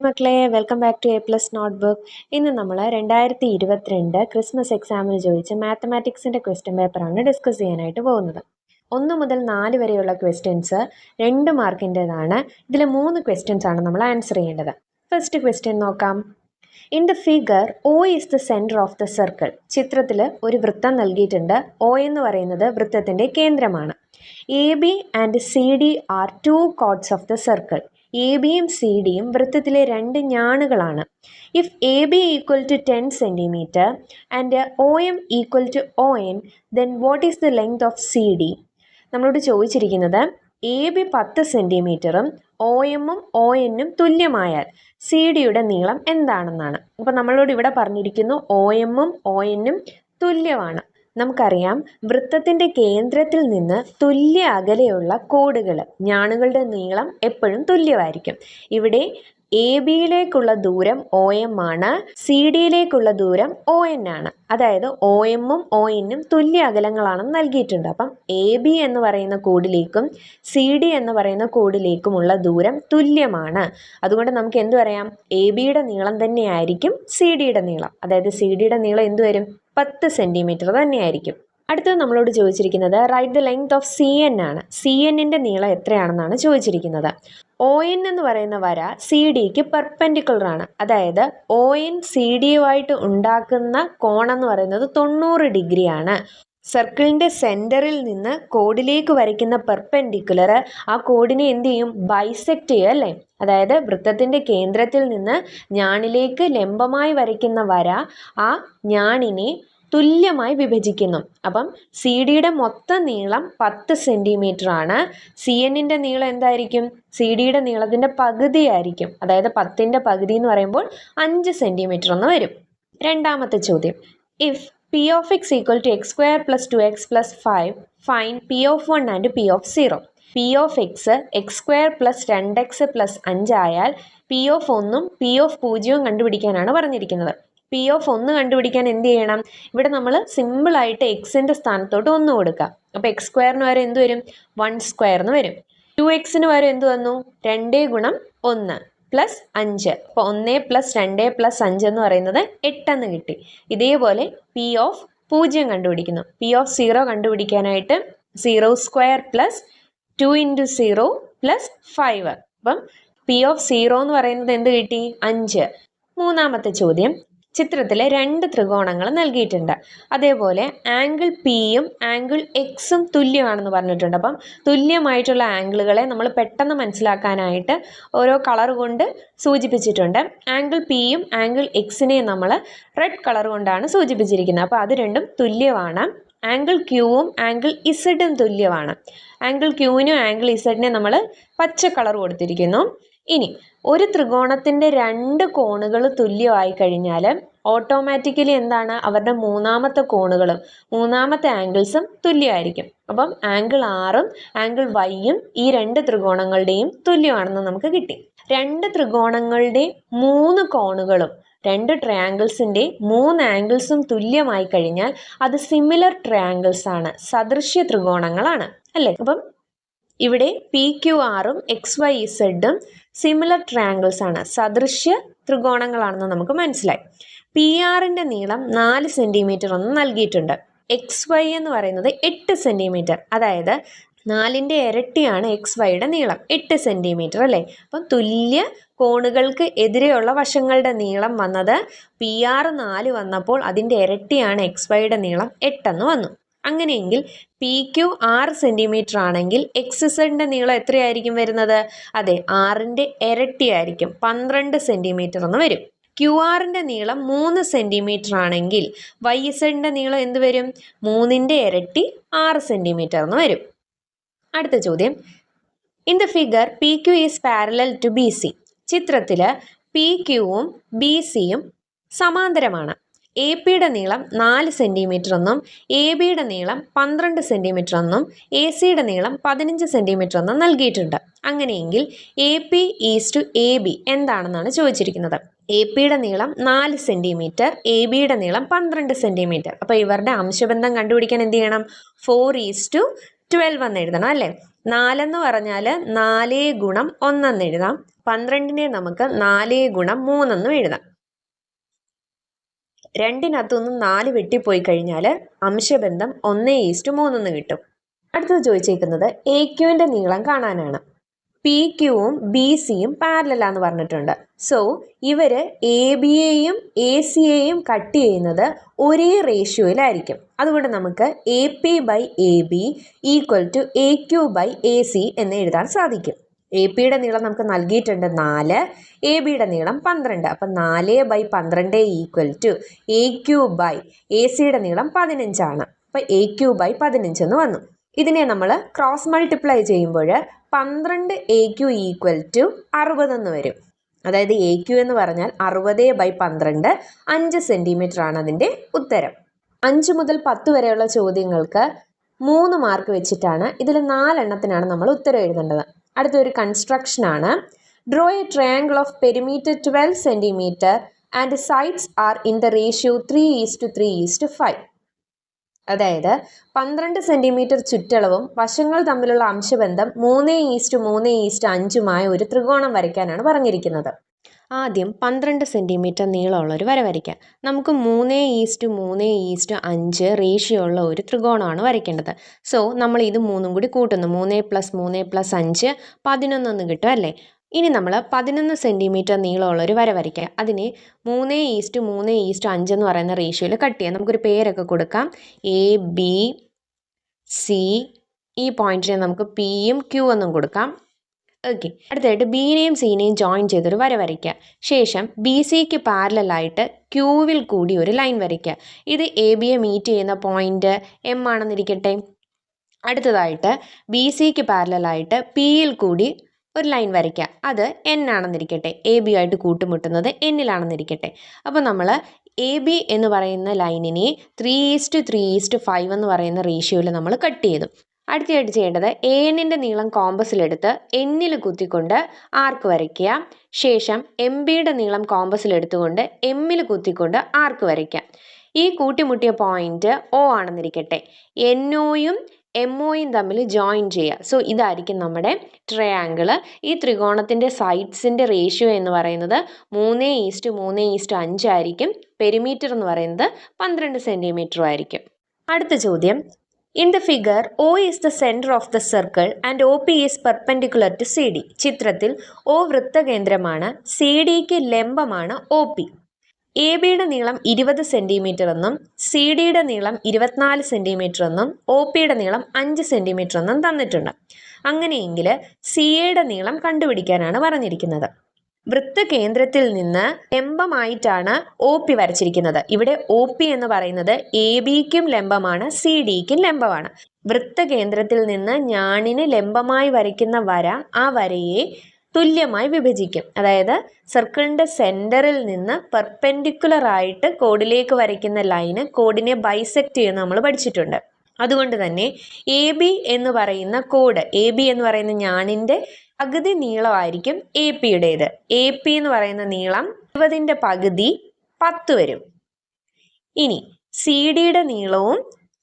മക്കളെ welcome back to A plus notebook. ഇന്ന് നമ്മൾ 2022 ക്രിസ്മസ് എക്സാമിന് ചോദിച്ച മാത്തമാറ്റിക്സിൻ്റെ ക്വസ്റ്റ്യൻ പേപ്പറാണ് ഡിസ്കസ് ചെയ്യാനായിട്ട് പോകുന്നത്. 1 മുതൽ 4 വരെയുള്ള ക്വസ്റ്റ്യൻസ് 2 മാർക്കിൻ്റെതാണ്. ഇതിൽ 3 ക്വസ്റ്റ്യൻസ് ആണ് നമ്മൾ ആൻസർ ചെയ്യേണ്ടത്. ഫസ്റ്റ് ക്വസ്റ്റ്യൻ നോക്കാം. In the figure O is the centre of the circle. ചിത്രത്തിൽ ഒരു വൃത്തം നൽകിയിട്ടുണ്ട്. ഒ എന്ന് പറയുന്നത് വൃത്തത്തിൻ്റെ കേന്ദ്രമാണ്. A B and C D are 2 chords of the circle. A ബിയും സി ഡിയും വൃത്തത്തിലെ 2 ഞാണുകളാണ്. If A B equal to 10 centimetre and O M equal to O N then what is the length of C D. നമ്മളോട് ചോദിച്ചിരിക്കുന്നത് A B 10 സെൻറ്റിമീറ്ററും O എമ്മും O എന്നും തുല്യമായാൽ C ഡിയുടെ നീളം എന്താണെന്നാണ്. അപ്പോൾ നമ്മളോട് ഇവിടെ പറഞ്ഞിരിക്കുന്നു ഒ എമ്മും ഒ എന്നും തുല്യമാണ്. നമുക്കറിയാം വൃത്തത്തിൻ്റെ കേന്ദ്രത്തിൽ നിന്ന് തുല്യ അകലെയുള്ള കോടുകൾ ഞാണുകളുടെ നീളം എപ്പോഴും തുല്യമായിരിക്കും. ഇവിടെ എ ബിയിലേക്കുള്ള ദൂരം ഒ എം ആണ്, സി ഡിയിലേക്കുള്ള ദൂരം ഒ എൻ ആണ്. അതായത് ഒ എമ്മും ഒ എന്നും തുല്യ അകലങ്ങളാണെന്ന് നൽകിയിട്ടുണ്ട്. അപ്പം എ ബി എന്ന് പറയുന്ന കോഡിലേക്കും സി ഡി എന്ന് പറയുന്ന കോഡിലേക്കുമുള്ള ദൂരം തുല്യമാണ്. അതുകൊണ്ട് നമുക്ക് എന്ത് പറയാം? എ ബിയുടെ നീളം തന്നെയായിരിക്കും സി ഡിയുടെ നീളം. അതായത് സി ഡിയുടെ നീളം എന്ത് വരും? 10 സെൻറ്റിമീറ്റർ തന്നെയായിരിക്കും. അടുത്തത് നമ്മളോട് ചോദിച്ചിരിക്കുന്നത് write the length of C N ആണ്. സി എന്നിൻ്റെ നീളം എത്രയാണെന്നാണ് ചോദിച്ചിരിക്കുന്നത്. ഒ എൻ എന്ന് പറയുന്ന വര സി ഡിക്ക് പെർപെൻഡിക്കുലർ ആണ്. അതായത് ഒ എൻ സി ഡിയുമായിട്ട് ഉണ്ടാക്കുന്ന കോണെന്ന് പറയുന്നത് 90 ഡിഗ്രിയാണ്. സർക്കിളിൻ്റെ സെൻറ്ററിൽ നിന്ന് കോഡിലേക്ക് വരയ്ക്കുന്ന പെർപെൻഡിക്കുലർ ആ കോഡിനെ എന്ത് ചെയ്യും? ബൈസെക്റ്റ് ചെയ്യും അല്ലേ? അതായത് വൃത്തത്തിൻ്റെ കേന്ദ്രത്തിൽ നിന്ന് ഞാണിലേക്ക് ലംബമായി വരയ്ക്കുന്ന വര ആ ഞാണിനെ തുല്യമായി വിഭജിക്കുന്നു. അപ്പം സി ഡിയുടെ മൊത്തം നീളം 10 സെൻറ്റിമീറ്റർ ആണ്. സി എന്നിൻ്റെ നീളം എന്തായിരിക്കും? സി ഡിയുടെ നീളത്തിൻ്റെ പകുതി ആയിരിക്കും. അതായത് 10ൻ്റെ പകുതി എന്ന് പറയുമ്പോൾ 5 സെൻറ്റിമീറ്റർ എന്ന് വരും. രണ്ടാമത്തെ ചോദ്യം. If P of X equal to X square plus 2x plus 5 find P of 1 and P of 0. P of X X square plus 2x plus 5 ആയാൽ പി ഓഫ് 1ഉം പി ഓഫ് 0ഉം കണ്ടുപിടിക്കാനാണ് പറഞ്ഞിരിക്കുന്നത്. പി ഓഫ് 1 കണ്ടുപിടിക്കാൻ എന്ത് ചെയ്യണം? ഇവിടെ നമ്മൾ സിമ്പിളായിട്ട് എക്സിൻ്റെ സ്ഥാനത്തോട്ട് 1 കൊടുക്കുക. അപ്പോൾ എക്സ് സ്ക്വയറിന് വരെ എന്ത് വരും? 1 സ്ക്വയർ എന്ന് വരും. 2xന് വരെ എന്ത് വന്നു? 2 ഗുണം 1 പ്ലസ് 5. അപ്പോൾ 1 പ്ലസ് 2 പ്ലസ് 5 എന്ന് പറയുന്നത് 8 എന്ന് കിട്ടി. ഇതേപോലെ പി ഓഫ് 0 കണ്ടുപിടിക്കുന്നു. പി ഓഫ് 0 കണ്ടുപിടിക്കാനായിട്ട് 0 സ്ക്വയർ പ്ലസ് 2 ഇൻറ്റു 0 പ്ലസ് 5. അപ്പം പി ഓഫ് 0 എന്ന് പറയുന്നത് എന്ത് കിട്ടി? 5. മൂന്നാമത്തെ ചോദ്യം. ചിത്രത്തിൽ 2 ത്രികോണങ്ങൾ നൽകിയിട്ടുണ്ട്. അതേപോലെ ആംഗിൾ പിയും ആംഗിൾ എക്സും തുല്യമാണെന്ന് പറഞ്ഞിട്ടുണ്ട്. അപ്പം തുല്യമായിട്ടുള്ള ആംഗിളുകളെ നമ്മൾ പെട്ടെന്ന് മനസ്സിലാക്കാനായിട്ട് ഓരോ കളർ കൊണ്ട് സൂചിപ്പിച്ചിട്ടുണ്ട്. ആംഗിൾ പിയും ആംഗിൾ എക്സിനെയും നമ്മൾ റെഡ് കളർ കൊണ്ടാണ് സൂചിപ്പിച്ചിരിക്കുന്നത്. അപ്പോൾ അത് രണ്ടും തുല്യമാണ്. ആംഗിൾ ക്യൂവും ആംഗിൾ ഇസഡും തുല്യമാണ്. ആംഗിൾ ക്യൂവിനും ആംഗിൾ ഇസഡിനെ നമ്മൾ പച്ച കളർ കൊടുത്തിരിക്കുന്നു. ഇനി ഒരു ത്രികോണത്തിൻ്റെ 2 കോണുകൾ തുല്യമായി കഴിഞ്ഞാൽ ഓട്ടോമാറ്റിക്കലി എന്താണ്? അവരുടെ മൂന്നാമത്തെ കോണുകളും മൂന്നാമത്തെ ആംഗിൾസും തുല്യമായിരിക്കും. അപ്പം ആംഗിൾ ആറും ആംഗിൾ വൈയും ഈ 2 ത്രികോണങ്ങളുടെയും തുല്യമാണെന്ന് നമുക്ക് കിട്ടി. 2 ത്രികോണങ്ങളുടെ 3 കോണുകളും 2 ട്രയാങ്കിൾസിൻ്റെ 3 ആംഗിൾസും തുല്യമായി കഴിഞ്ഞാൽ അത് സിമിലർ ട്രയാങ്കിൾസ് ആണ്, സദൃശ്യ ത്രികോണങ്ങളാണ് അല്ലേ? അപ്പം ഇവിടെ പി ക്യു ആറും എക്സ് വൈ ഇസഡും സിമിലർ ട്രയാങ്കിൾസ് ആണ്, സദൃശ്യ ത്രികോണങ്ങളാണെന്ന് നമുക്ക് മനസ്സിലായി. പി ആറിൻ്റെ നീളം 4 സെൻറ്റിമീറ്റർ ഒന്ന് നൽകിയിട്ടുണ്ട്. എക്സ് വൈ എന്ന് പറയുന്നത് 8 സെൻറ്റിമീറ്റർ. അതായത് 4ൻ്റെ ഇരട്ടിയാണ് എക്സ് വൈയുടെ നീളം, 8 സെൻറ്റിമീറ്റർ അല്ലേ? അപ്പം തുല്യ കോണുകൾക്ക് എതിരെയുള്ള വശങ്ങളുടെ നീളം വന്നത് പി ആറ് 4 വന്നപ്പോൾ അതിൻ്റെ ഇരട്ടിയാണ് എക്സ് വൈയുടെ നീളം 8 എന്ന് വന്നു. അങ്ങനെയെങ്കിൽ പി ക്യു 6 സെൻറ്റിമീറ്റർ ആണെങ്കിൽ എക്സ് ഇസഡിൻ്റെ നീളം എത്രയായിരിക്കും വരുന്നത്? അതെ, 6ൻ്റെ ഇരട്ടിയായിരിക്കും, 12 സെൻറ്റിമീറ്റർ എന്ന് വരും. ക്യു ആറിൻ്റെ നീളം 3 സെൻറ്റിമീറ്റർ ആണെങ്കിൽ വൈ ഇസഡിൻ്റെ നീളം എന്ത് വരും? 3ൻ്റെ ഇരട്ടി 6 സെൻറ്റിമീറ്റർ എന്ന് വരും. അടുത്ത ചോദ്യം. In the figure P Q is parallel to B C. ചിത്രത്തിൽ പി ക്യുവും ബി സിയും സമാന്തരമാണ്. എ പിയുടെ നീളം 4 സെൻറ്റിമീറ്റർ എന്നും എ ബിയുടെ നീളം 12 സെൻറ്റിമീറ്റർ എന്നും എ സിയുടെ നീളം 15 സെൻറ്റിമീറ്റർ എന്നും നൽകിയിട്ടുണ്ട്. അങ്ങനെയെങ്കിൽ A P is to A B എന്താണെന്നാണ് ചോദിച്ചിരിക്കുന്നത്. എ പിയുടെ നീളം 4 സെൻറ്റിമീറ്റർ, എ ബിയുടെ നീളം 12 സെൻറ്റിമീറ്റർ. അപ്പോൾ ഇവരുടെ അംശബന്ധം കണ്ടുപിടിക്കാൻ എന്ത് ചെയ്യണം? 4:12 എന്ന് എഴുതണം അല്ലേ? 4 എന്ന് പറഞ്ഞാൽ 4 ഗുണം 1 എന്ന് എഴുതാം. 12നെ നമുക്ക് 4 ഗുണം 3 എന്നും എഴുതാം. 2-നകത്തുനിന്ന് 4 വെട്ടിപ്പോയി കഴിഞ്ഞാൽ അംശബന്ധം 1:3 എന്ന് കിട്ടും. അടുത്തത് ചോദിച്ചേക്കുന്നത് എ ക്യുവിൻ്റെ നീളം കാണാനാണ്. പി ക്യുവും ബി സിയും പാരലലാന്ന് പറഞ്ഞിട്ടുണ്ട്. സോ ഇവർ എ ബിയെയും എ സിയെയും കട്ട് ചെയ്യുന്നത് ഒരേ റേഷ്യോയിലായിരിക്കും. അതുകൊണ്ട് നമുക്ക് A P by A B equal to A Q by A C എന്ന് എഴുതാൻ സാധിക്കും. എ പിയുടെ നീളം നമുക്ക് നൽകിയിട്ടുണ്ട് 4, എ ബിയുടെ നീളം 12. അപ്പം 4/12 equal to A Q by A സിയുടെ നീളം 15 ആണ്. അപ്പം എ ക്യു ബൈ 15 എന്ന് വന്നു. ഇതിനെ നമ്മൾ ക്രോസ് മൾട്ടിപ്ലൈ ചെയ്യുമ്പോൾ 12 എ ക്യു ഈക്വൽ ടു 60 എന്ന് വരും. അതായത് എ ക്യു എന്ന് പറഞ്ഞാൽ 60/12, 5 സെൻറ്റിമീറ്റർ ആണ് അതിൻ്റെ ഉത്തരം. 5 മുതൽ 10 വരെയുള്ള ചോദ്യങ്ങൾക്ക് 3 മാർക്ക് വെച്ചിട്ടാണ്. ഇതിൽ 4 എണ്ണത്തിനാണ് നമ്മൾ ഉത്തരം എഴുതേണ്ടത്. അടുത്തൊരു കൺസ്ട്രക്ഷനാണ്. Draw a triangle of perimeter 12 centimetre and sides are in the ratio 3:3:5. അതായത് 12 സെൻറ്റിമീറ്റർ ചുറ്റളവും വശങ്ങൾ തമ്മിലുള്ള അംശബന്ധം 3:3:5 ഒരു ത്രികോണം വരയ്ക്കാനാണ് പറഞ്ഞിരിക്കുന്നത്. ആദ്യം 12 സെൻറ്റിമീറ്റർ നീളമുള്ള ഒരു വര വരയ്ക്കാം. നമുക്ക് 3:3:5 റേഷ്യോ ഉള്ള ഒരു ത്രികോണമാണ് വരയ്ക്കേണ്ടത്. സോ നമ്മൾ ഇത് 3 കൂടി കൂട്ടുന്നു. 3 + 3 + 5 11 എന്ന് കിട്ടും അല്ലേ. ഇനി നമ്മൾ 11 സെൻറ്റിമീറ്റർ നീളമുള്ള ഒരു വര വരയ്ക്കുക. അതിന് 3:3:5 എന്ന് പറയുന്ന റേഷ്യോയിൽ കട്ട് ചെയ്യാം. നമുക്കൊരു പേരൊക്കെ കൊടുക്കാം. എ ബി സി, ഈ പോയിന്റിനെ നമുക്ക് പിയും ക്യൂ എന്നും കൊടുക്കാം. ഓക്കെ. അടുത്തായിട്ട് ബിനെയും സിനെയും ജോയിൻ ചെയ്തൊരു വര വരയ്ക്കുക. ശേഷം ബി സിക്ക് പാരലായിട്ട് ക്യൂവിൽ കൂടി ഒരു ലൈൻ വരയ്ക്കുക. ഇത് എ ബിയെ മീറ്റ് ചെയ്യുന്ന പോയിന്റ് എം ആണെന്നിരിക്കട്ടെ. അടുത്തതായിട്ട് ബി സിക്ക് പാരലായിട്ട് പിയിൽ കൂടി ഒരു ലൈൻ വരയ്ക്കുക. അത് എൻ ആണെന്നിരിക്കട്ടെ. എ ബി ആയിട്ട് കൂട്ടുമുട്ടുന്നത് എന്നിലാണെന്നിരിക്കട്ടെ. അപ്പോൾ നമ്മൾ എ ബി എന്ന് പറയുന്ന ലൈനിനെ 3:3:5 എന്ന് പറയുന്ന റേഷ്യോയിൽ നമ്മൾ കട്ട് ചെയ്തു. അടുത്തതായിട്ട് ചെയ്യേണ്ടത് എ എന്നിൻ്റെ നീളം കോമ്പസിലെടുത്ത് എന്നിൽ കുത്തിക്കൊണ്ട് ആർക്ക് വരയ്ക്കുക. ശേഷം എം ബിയുടെ നീളം കോമ്പസിലെടുത്തുകൊണ്ട് എമ്മിൽ കുത്തിക്കൊണ്ട് ആർക്ക് വരയ്ക്കുക. ഈ കൂട്ടിമുട്ടിയ പോയിന്റ് ഒ ആണെന്നിരിക്കട്ടെ. എന്നോയും എംഒയും തമ്മിൽ ജോയിൻ ചെയ്യുക. സോ ഇതായിരിക്കും നമ്മുടെ ട്രയാങ്കിള്. ഈ ത്രികോണത്തിൻ്റെ സൈഡ്സിൻ്റെ റേഷ്യോ എന്ന് പറയുന്നത് 3:3:5 ആയിരിക്കും. പെരിമീറ്റർ എന്ന് പറയുന്നത് 12 സെൻറ്റിമീറ്ററും ആയിരിക്കും. അടുത്ത ചോദ്യം. In the figure, O is the center of the circle and OP is perpendicular to CD. ചിത്രത്തിൽ O വൃത്തകേന്ദ്രമാണ്, CD-ക്ക് ലംബമാണ് OP. എ ബിയുടെ നീളം 20 സെൻറ്റിമീറ്റർ എന്നും സി ഡിയുടെ നീളം 24 സെൻറ്റിമീറ്റർ എന്നും ഒ പിയുടെ നീളം 5 സെൻറ്റിമീറ്റർ എന്നും തന്നിട്ടുണ്ട്. അങ്ങനെയെങ്കിൽ സി എയുടെ നീളം കണ്ടുപിടിക്കാനാണ് പറഞ്ഞിരിക്കുന്നത്. വൃത്തകേന്ദ്രത്തിൽ നിന്ന് ലംബമായിട്ടാണ് ഒ പി വരച്ചിരിക്കുന്നത്. ഇവിടെ ഒ പി എന്ന് പറയുന്നത് എ ബിക്കും ലംബമാണ്, സി ഡിക്കും ലംബമാണ്. വൃത്തകേന്ദ്രത്തിൽ നിന്ന് ഞാണിന് ലംബമായി വരയ്ക്കുന്ന വര ആ വരയെ തുല്യമായി വിഭജിക്കും. അതായത് സർക്കിളിൻ്റെ സെൻറ്ററിൽ നിന്ന് പെർപെൻഡിക്കുലർ ആയിട്ട് കോഡിലേക്ക് വരയ്ക്കുന്ന ലൈന് കോഡിനെ ബൈസെക്റ്റ് ചെയ്യുന്ന നമ്മൾ പഠിച്ചിട്ടുണ്ട്. അതുകൊണ്ട് തന്നെ എ ബി എന്ന് പറയുന്ന കോഡ്, എ ബി എന്ന് പറയുന്ന ഞാണിൻ്റെ പകുതി നീളമായിരിക്കും എ പിയുടേത്. എ പി എന്ന് പറയുന്ന നീളം 20ൻ്റെ പകുതി 10 വരും. ഇനി സി ഡിയുടെ നീളവും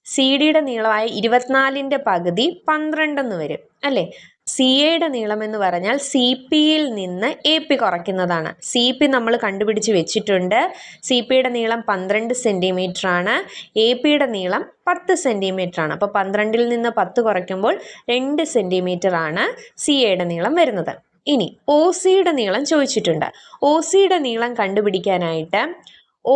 സി ഡിയുടെ നീളമായ 24ൻ്റെ പകുതി 12 വരും അല്ലേ. സി എയുടെ നീളം എന്ന് പറഞ്ഞാൽ സി പിയിൽ നിന്ന് എ പി കുറയ്ക്കുന്നതാണ്. സി പി നമ്മൾ കണ്ടുപിടിച്ച് വെച്ചിട്ടുണ്ട്. സി പിയുടെ നീളം 12 സെൻറ്റിമീറ്റർ ആണ്, എ പിയുടെ നീളം 10 സെൻറ്റിമീറ്റർ ആണ്. അപ്പോൾ 12ൽ നിന്ന് 10 കുറയ്ക്കുമ്പോൾ 2 സെൻറ്റിമീറ്റർ ആണ് സി എയുടെ നീളം വരുന്നത്. ഇനി ഒ സിയുടെ നീളം ചോദിച്ചിട്ടുണ്ട്. ഒ സിയുടെ നീളം കണ്ടുപിടിക്കാനായിട്ട്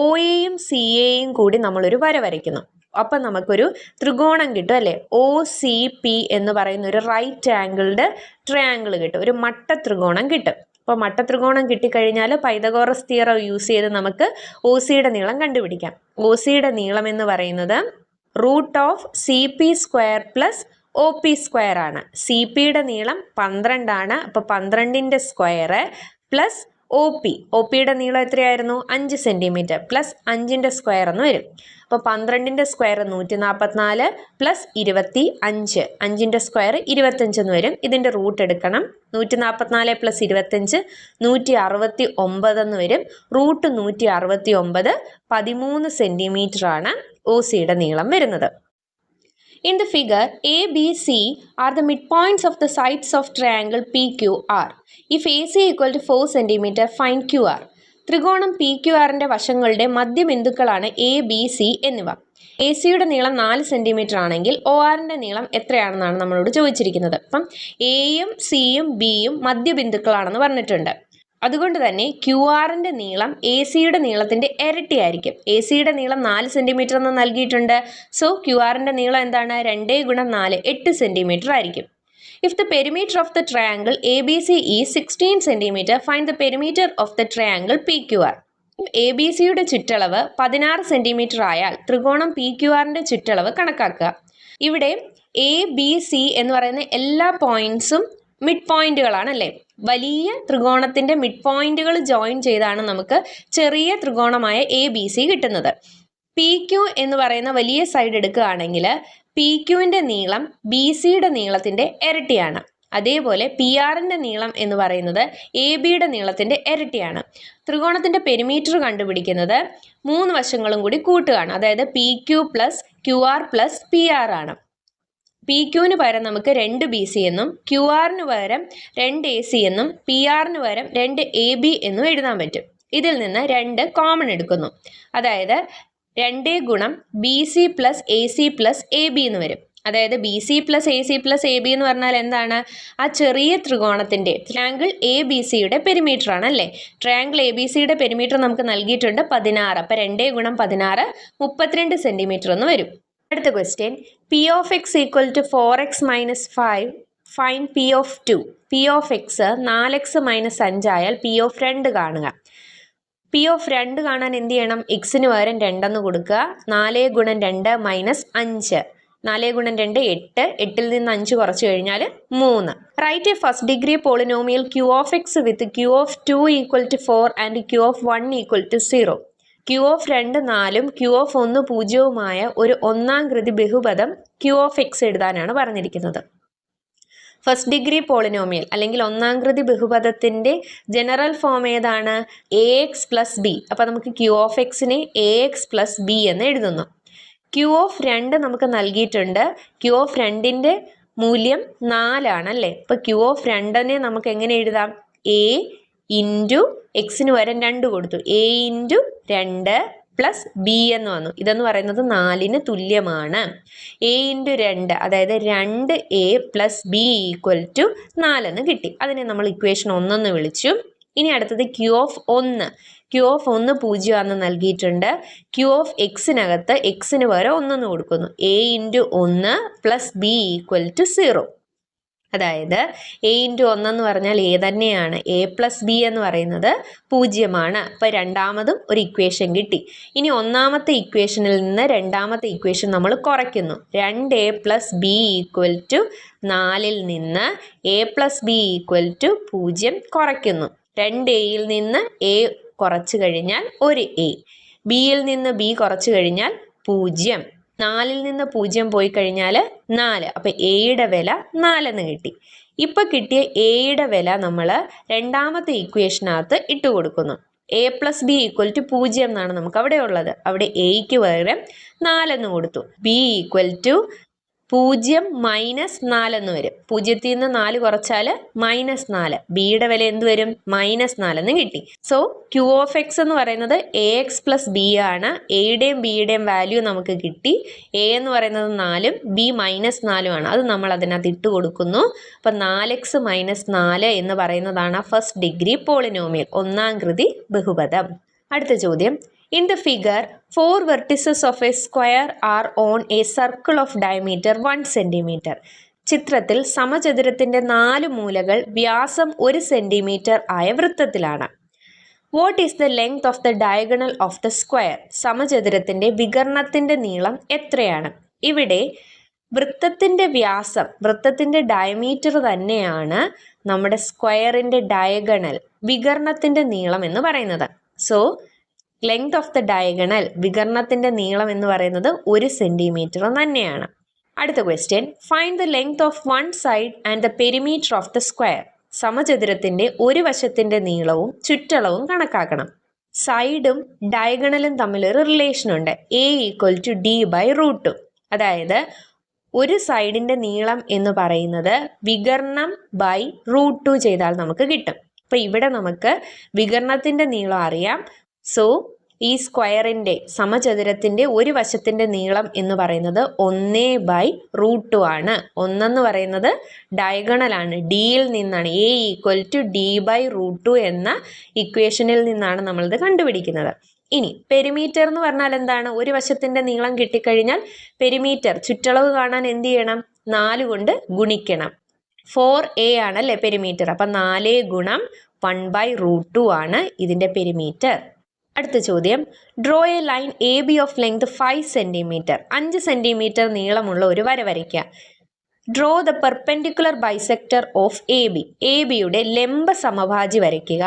ഒ എയും സി എയും കൂടി നമ്മളൊരു വര വരയ്ക്കുന്നു. അപ്പം നമുക്കൊരു ത്രികോണം കിട്ടും അല്ലേ. ഒ സി പി എന്ന് പറയുന്ന ഒരു റൈറ്റ് ആംഗിൾഡ് ട്രയാങ്കിൾ കിട്ടും, ഒരു മട്ട ത്രികോണം കിട്ടും. അപ്പോൾ മട്ട ത്രികോണം കിട്ടിക്കഴിഞ്ഞാൽ പൈതഗോറസ് തിയറം യൂസ് ചെയ്ത് നമുക്ക് ഒ സിയുടെ നീളം കണ്ടുപിടിക്കാം. ഒ സിയുടെ നീളം എന്ന് പറയുന്നത് √CP² + OP² ആണ്. സി പിയുടെ നീളം 12 ആണ്. അപ്പോൾ 12ൻ്റെ സ്ക്വയർ പ്ലസ് ഒ പിയുടെ നീളം എത്രയായിരുന്നു? 5 സെൻറ്റിമീറ്റർ പ്ലസ് 5ൻ്റെ സ്ക്വയർ എന്ന് വരും. അപ്പോൾ 12ൻ്റെ സ്ക്വയർ 144 പ്ലസ് 25, 5ൻ്റെ സ്ക്വയർ 25 എന്ന് വരും. ഇതിൻ്റെ റൂട്ട് എടുക്കണം. 144 പ്ലസ് 25 169 എന്ന് വരും. റൂട്ട് 169 13 സെൻറ്റിമീറ്റർ ആണ് ഒ സിയുടെ നീളം വരുന്നത്. In the figure, A, B, C are the midpoints of the sides of triangle PQR. If AC equal to 4 cm, find QR. ത്രികോണം പി ക്യു ആറിൻ്റെ വശങ്ങളുടെ മധ്യബിന്ദുക്കളാണ് എ ബി സി എന്നിവ. എ സിയുടെ നീളം 4 സെൻറ്റിമീറ്റർ ആണെങ്കിൽ ഒ ആറിൻ്റെ നീളം എത്രയാണെന്നാണ് നമ്മളോട് ചോദിച്ചിരിക്കുന്നത്. അപ്പം എയും സിയും ബിയും മധ്യബിന്ദുക്കളാണെന്ന് പറഞ്ഞിട്ടുണ്ട്. അതുകൊണ്ട് തന്നെ ക്യു ആറിൻ്റെ നീളം എ സിയുടെ നീളത്തിൻ്റെ ഇരട്ടിയായിരിക്കും. എ സിയുടെ നീളം 4 സെൻറ്റിമീറ്റർ എന്ന് നൽകിയിട്ടുണ്ട്. സോ ക്യു ആറിൻ്റെ നീളം എന്താണ്? 2 × 4 8 സെൻറ്റിമീറ്റർ ആയിരിക്കും. If the perimeter of the triangle ABC is 16 cm, find the perimeter of the triangle PQR. ABCയുടെ ചുറ്റളവ് 16 സെൻറ്റിമീറ്റർ ആയാൽ ത്രികോണം PQRൻ്റെ ചുറ്റളവ് കണക്കാക്കുക. ഇവിടെ എ ബി സി എന്ന് പറയുന്ന എല്ലാ പോയിന്റ്സും മിഡ് പോയിന്റുകളാണ് അല്ലേ? വലിയ ത്രികോണത്തിൻ്റെ മിഡ് പോയിന്റുകൾ ജോയിൻ ചെയ്താണ് നമുക്ക് ചെറിയ ത്രികോണമായ എ ബി സി കിട്ടുന്നത്. പി ക്യു എന്ന് പറയുന്ന വലിയ സൈഡ് എടുക്കുകയാണെങ്കിൽ പി ക്യുവിൻ്റെ നീളം ബി സിയുടെ നീളത്തിൻ്റെ ഇരട്ടിയാണ്. അതേപോലെ പി ആറിൻ്റെ നീളം എന്ന് പറയുന്നത് എ ബിയുടെ നീളത്തിൻ്റെ ഇരട്ടിയാണ്. ത്രികോണത്തിൻ്റെ പെരിമീറ്റർ കണ്ടുപിടിക്കുന്നത് 3 വശങ്ങളും കൂടി കൂട്ടുകയാണ്. അതായത് P Q plus Q R plus P R ആണ്. പി ക്യുവിന് പകരം നമുക്ക് 2 ബി സി എന്നും ക്യു ആറിന് പകരം 2 എ സി എന്നും പി ആറിന് പകരം 2 എ ബി എന്നും എഴുതാൻ പറ്റും. ഇതിൽ നിന്ന് 2 കോമൺ എടുക്കുന്നു. അതായത് 2 × B C plus A C plus A B എന്ന് വരും. അതായത് B C plus A C plus A B എന്ന് പറഞ്ഞാൽ എന്താണ്? ആ ചെറിയ ത്രികോണത്തിൻ്റെ ട്രയാങ്കിൾ എ ബി സിയുടെ പെരിമീറ്റർ ആണ് അല്ലേ? ട്രയാങ്കിൾ എ ബി സിയുടെ പെരിമീറ്റർ നമുക്ക് നൽകിയിട്ടുണ്ട് 16. അപ്പോൾ 2 × 16 32 സെൻറ്റിമീറ്റർ എന്ന് വരും. അടുത്ത question, P of X equal to 4x - 5 find P of 2. P of X 4x - 5 ആയാൽ പി ഓഫ് 2 കാണുക. പി ഓഫ് 2 കാണാൻ എന്ത് ചെയ്യണം? എക്സിന് പകരം 2 എന്ന് കൊടുക്കുക. 4 × 2 - 5. 4 × 2 8. 8ൽ നിന്ന് 5 കുറച്ച് കഴിഞ്ഞാൽ 3. Write a first degree polynomial Q of X with Q of 2 equal to 4 and Q of 1 equal to 0. Q of 2 4ഉം ക്യൂ ഓഫ് 1 0ഉമായ ഒരു ഒന്നാം കൃതി ബഹുപദം ക്യൂ ഓഫ് എക്സ് എഴുതാനാണ് പറഞ്ഞിരിക്കുന്നത്. ഫസ്റ്റ് ഡിഗ്രി പോളിനോമിയൽ അല്ലെങ്കിൽ ഒന്നാം കൃതി ബഹുപദത്തിൻ്റെ ജനറൽ ഫോം ഏതാണ്? A X plus B. അപ്പോൾ നമുക്ക് ക്യൂ ഓഫ് എക്സിനെ എ എക്സ് പ്ലസ് ബി എന്ന് എഴുതുന്നു. ക്യൂ ഓഫ് 2 നമുക്ക് നൽകിയിട്ടുണ്ട്. ക്യൂ ഓഫ് 2ൻ്റെ മൂല്യം 4 ആണല്ലേ? അപ്പോൾ ക്യൂ ഓഫ് 2നെ നമുക്ക് എങ്ങനെ എഴുതാം? എ ഇൻറ്റു എക്സിന് പകരം 2 കൊടുത്തു. എ ഇൻറ്റു 2 പ്ലസ് ബി എന്ന് വന്നു. ഇതെന്ന് പറയുന്നത് 4ന് തുല്യമാണ്. എ ഇൻറ്റു 2 അതായത് 2a plus B equal to 4 എന്ന് കിട്ടി. അതിനെ നമ്മൾ ഇക്വേഷൻ 1 എന്ന് വിളിച്ചു. ഇനി അടുത്തത് ക്യൂ ഓഫ് 1. ക്യൂ ഓഫ് 1 0 ആണെന്ന് നൽകിയിട്ടുണ്ട്. ക്യൂ ഓഫ് എക്സിനകത്ത് എക്സിന് പകരം 1 എന്ന് കൊടുക്കുന്നു. A into 1 plus B equal to 0. അതായത് എ ഇൻറ്റു 1 എന്ന് പറഞ്ഞാൽ എ തന്നെയാണ്. എ പ്ലസ് ബി എന്ന് പറയുന്നത് 0ആണ്. അപ്പോൾ രണ്ടാമതും ഒരു ഇക്വേഷൻ കിട്ടി. ഇനി ഒന്നാമത്തെ ഇക്വേഷനിൽ നിന്ന് രണ്ടാമത്തെ ഇക്വേഷൻ നമ്മൾ കുറയ്ക്കുന്നു. 2a plus B equal to 4ൽ നിന്ന് A plus B equal to 0 കുറയ്ക്കുന്നു. 2aയിൽ നിന്ന് എ കുറച്ച് കഴിഞ്ഞാൽ 1a, ബിയിൽ നിന്ന് ബി കുറച്ച് കഴിഞ്ഞാൽ 0, 4ൽ നിന്ന് 0 പോയി കഴിഞ്ഞാൽ 4. അപ്പോൾ എയുടെ വില 4 എന്ന് കിട്ടി. ഇപ്പോൾ കിട്ടിയ എയുടെ വില നമ്മൾ രണ്ടാമത്തെ ഇക്വേഷനകത്ത് ഇട്ട് കൊടുക്കുന്നു. A plus B equal to 0 എന്നാണ് നമുക്ക് അവിടെ ഉള്ളത്. അവിടെ എയ്ക്ക് പകരം 4 എന്ന് കൊടുത്തു. ബി ഈക്വൽ ടു 0 മൈനസ് 4 എന്ന് വരും. 0ൽ നിന്ന് 4 കുറച്ചാൽ -4. ബിയുടെ വില എന്ത് വരും? -4 എന്ന് കിട്ടി. സോ ക്യൂ ഓഫ് എക്സ് എന്ന് പറയുന്നത് എ എക്സ് പ്ലസ് ബി ആണ്. എയുടെയും ബിയുടെയും വാല്യൂ നമുക്ക് കിട്ടി. എ എന്ന് പറയുന്നത് 4ഉം ബി -4ഉം ആണ്. അത് നമ്മൾ അതിനകത്ത് ഇട്ട് കൊടുക്കുന്നു. അപ്പം 4x - 4 എന്ന് പറയുന്നതാണ് ഫസ്റ്റ് ഡിഗ്രി പോളിനോമിയൽ, ഒന്നാം കൃതി ബഹുപദം. അടുത്ത ചോദ്യം, in the figure 4 vertices of a square are on a circle of diameter 1 cm. ചിത്രത്തിൽ സമചതുരത്തിൻ്റെ 4 മൂലകൾ വ്യാസം 1 സെൻറ്റിമീറ്റർ ആയ വൃത്തത്തിലാണ്. What is the length of the diagonal of the square? സമചതുരത്തിൻ്റെ വികർണത്തിൻ്റെ നീളം എത്രയാണ്? ഇവിടെ വൃത്തത്തിൻ്റെ വ്യാസം, വൃത്തത്തിൻ്റെ ഡയമീറ്റർ തന്നെയാണ് നമ്മുടെ സ്ക്വയറിൻ്റെ ഡയഗണൽ, വികർണത്തിൻ്റെ നീളം എന്ന് പറയുന്നത്. So length of the diagonal, വികർണത്തിൻ്റെ നീളം എന്ന് പറയുന്നത് 1 സെൻറ്റിമീറ്റർ തന്നെയാണ്. അടുത്ത question, find the length of 1 side and the perimeter of the square. സമചതുരത്തിൻ്റെ ഒരു വശത്തിൻ്റെ നീളവും ചുറ്റളവും കണക്കാക്കണം. സൈഡും ഡയഗണലും തമ്മിലൊരു റിലേഷൻ ഉണ്ട്. a = d/√2. അതായത് ഒരു സൈഡിൻ്റെ നീളം എന്ന് പറയുന്നത് വികർണം ബൈ √2 ചെയ്താൽ നമുക്ക് കിട്ടും. അപ്പോൾ ഇവിടെ നമുക്ക് വികർണത്തിൻ്റെ നീളം അറിയാം. സോ ഈ സ്ക്വയറിൻ്റെ സമചതുരത്തിൻ്റെ ഒരു വശത്തിൻ്റെ നീളം എന്ന് പറയുന്നത് 1/√2 ആണ്. 1 എന്ന് പറയുന്നത് ഡയഗണലാണ്, ഡിയിൽ നിന്നാണ്. A = D/√2 എന്ന ഇക്വേഷനിൽ നിന്നാണ് നമ്മളിത് കണ്ടുപിടിക്കുന്നത്. ഇനി പെരിമീറ്റർ എന്ന് പറഞ്ഞാൽ എന്താണ്? ഒരു വശത്തിൻ്റെ നീളം കിട്ടിക്കഴിഞ്ഞാൽ പെരിമീറ്റർ ചുറ്റളവ് കാണാൻ എന്ത് ചെയ്യണം? 4 കൊണ്ട് ഗുണിക്കണം. 4a ആണല്ലേ പെരിമീറ്റർ. അപ്പം 4 × 1/√2 ആണ് ഇതിൻ്റെ പെരിമീറ്റർ. അടുത്ത ചോദ്യം, draw a line AB of length 5 centimetre. 5 centimetre നീളമുള്ള ഒരു വര വരയ്ക്കുക. Draw the perpendicular bisector of AB. ABയുടെ ലംബ സമഭാജി വരയ്ക്കുക.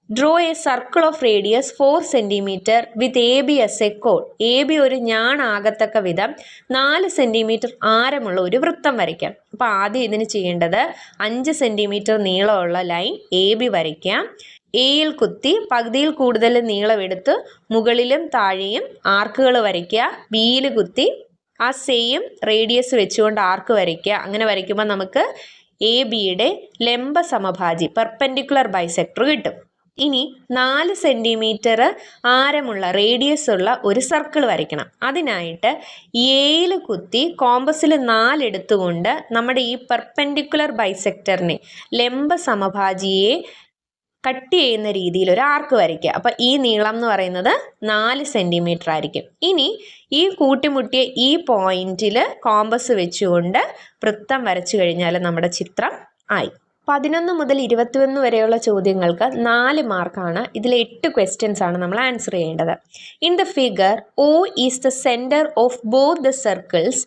Draw a circle of radius 4 centimetre with AB as a കോൺ. AB ഒരു ഞാണാകത്തക്ക വിധം 4 സെൻറ്റിമീറ്റർ ആരമുള്ള ഒരു വൃത്തം വരയ്ക്കാം. അപ്പോൾ ആദ്യം ഇതിന് ചെയ്യേണ്ടത് 5 സെൻറ്റിമീറ്റർ നീളമുള്ള ലൈൻ AB വരയ്ക്കാം. എയിൽ കുത്തി പകുതിയിൽ കൂടുതൽ നീളമെടുത്ത് മുകളിലും താഴെയും ആർക്കുകൾ വരയ്ക്കുക. ബിയിൽ കുത്തി ആ സെയിം റേഡിയസ് വെച്ചുകൊണ്ട് ആർക്ക് വരയ്ക്കുക. അങ്ങനെ വരയ്ക്കുമ്പോൾ നമുക്ക് ABയുടെ ലംബ സമഭാജി പെർപെൻഡിക്കുലർ ബൈസെക്ടർ കിട്ടും. ഇനി 4 സെൻറ്റിമീറ്റർ ആരമുള്ള റേഡിയസ് ഉള്ള ഒരു സർക്കിൾ വരയ്ക്കണം. അതിനായിട്ട് എയിൽ കുത്തി കോമ്പസിൽ 4 എടുത്തുകൊണ്ട് നമ്മുടെ ഈ പെർപെൻഡിക്കുലർ ബൈസെക്ടറിനെ ലംബ സമഭാജിയെ കട്ട് ചെയ്യുന്ന രീതിയിൽ ഒരു ആർക്ക് വരയ്ക്കുക. അപ്പം ഈ നീളം എന്ന് പറയുന്നത് 4 സെൻറ്റിമീറ്റർ ആയിരിക്കും. ഇനി ഈ കൂട്ടിമുട്ടിയ ഈ പോയിന്റിൽ കോമ്പസ് വെച്ചുകൊണ്ട് വൃത്തം വരച്ചു കഴിഞ്ഞാൽ നമ്മുടെ ചിത്രം ആയി. 11 മുതൽ 21 വരെയുള്ള ചോദ്യങ്ങൾക്ക് 4 മാർക്കാണ്. ഇതിൽ 8 ക്വസ്റ്റ്യൻസ് ആണ് നമ്മൾ ആൻസർ ചെയ്യേണ്ടത്. In the figure O is the centre of both the circles.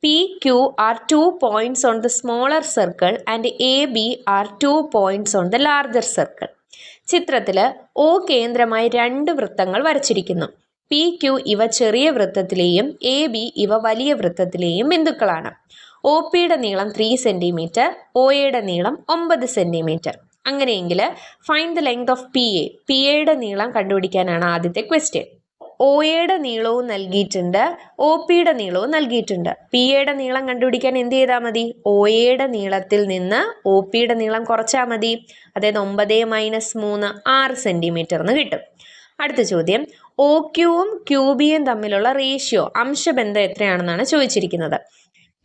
PQ are 2 points on the smaller circle and AB are 2 points on the larger circle. ചിത്രത്തിൽ O കേന്ദ്രമായി 2 വൃത്തങ്ങൾ വരച്ചിരിക്കുന്നു. PQ ഇവ ചെറിയ വൃത്തത്തിലെയും AB ഇവ വലിയ വൃത്തത്തിലെയും ബിന്ദുക്കളാണ്. OPയുടെ നീളം 3 സെൻറ്റിമീറ്റർ, OAയുടെ നീളം 9 സെൻറ്റിമീറ്റർ. അങ്ങനെയെങ്കിൽ find the length of PA. PAയുടെ നീളം കണ്ടുപിടിക്കാനാണ് ആദ്യത്തെ ക്വസ്റ്റ്യൻ. OAയുടെ നീളവും നൽകിയിട്ടുണ്ട്, OPയുടെ നീളവും നൽകിയിട്ടുണ്ട്. PAയുടെ നീളം കണ്ടുപിടിക്കാൻ എന്ത് ചെയ്താൽ മതി? OAയുടെ നീളത്തിൽ നിന്ന് OPയുടെ നീളം കുറച്ചാൽ മതി. അതായത് 9 - 3 6 സെൻറ്റിമീറ്റർ എന്ന് കിട്ടും. അടുത്ത ചോദ്യം, OQയും QBയും തമ്മിലുള്ള റേഷ്യോ അംശബന്ധം എത്രയാണെന്നാണ് ചോദിച്ചിരിക്കുന്നത്.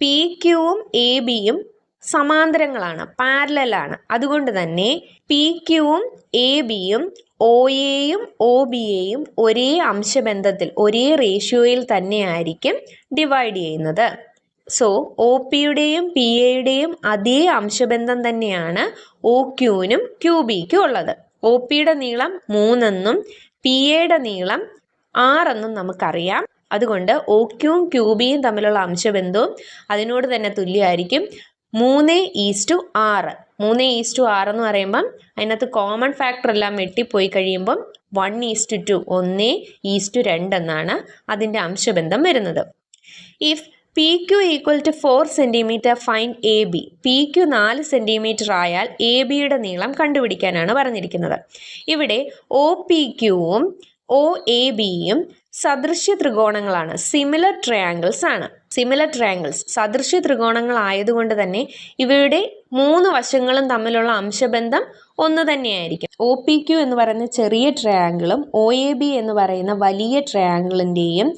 PQയും ABയും സമാന്തരങ്ങളാണ്, പാരലലാണ്. അതുകൊണ്ട് തന്നെ PQയും ABയും OAയും OBയെയും ഒരേ അംശബന്ധത്തിൽ ഒരേ റേഷ്യോയിൽ തന്നെയായിരിക്കും ഡിവൈഡ് ചെയ്യുന്നത്. സോ OPയുടെയും PAയുടെയും അതേ അംശബന്ധം തന്നെയാണ് OQനും QBക്കും ഉള്ളത്. OPയുടെ നീളം 3 എന്നും PAയുടെ നീളം 6 എന്നും നമുക്കറിയാം. അതുകൊണ്ട് OQയും QBയും തമ്മിലുള്ള അംശബന്ധവും അതിനോട് തന്നെ തുല്യമായിരിക്കും 3:6. 3:6 എന്ന് പറയുമ്പം അതിനകത്ത് കോമൺ ഫാക്ടർ എല്ലാം വെട്ടിപ്പോയി കഴിയുമ്പം 1:2 1:2 എന്നാണ് അതിൻ്റെ അംശബന്ധം വരുന്നത്. If PQ = 4 centimetre find AB. PQ 4 centimetre ആയാൽ ABയുടെ നീളം കണ്ടുപിടിക്കാനാണ് പറഞ്ഞിരിക്കുന്നത്. ഇവിടെ OPQയും OABയും സദൃശ്യ ത്രികോണങ്ങളാണ്, സിമിലർ ട്രയാങ്കിൾസ് ആണ്. സിമിലർ ട്രയാങ്കിൾസ് സദൃശ്യ ത്രികോണങ്ങൾ ആയതുകൊണ്ട് തന്നെ ഇവയുടെ 3 വശങ്ങളും തമ്മിലുള്ള അംശബന്ധം ഒന്ന് തന്നെയായിരിക്കും. OPQ എന്ന് പറയുന്ന ചെറിയ ട്രയാങ്കിളും OAB എന്ന് പറയുന്ന വലിയ ട്രയാങ്കിളിൻ്റെയും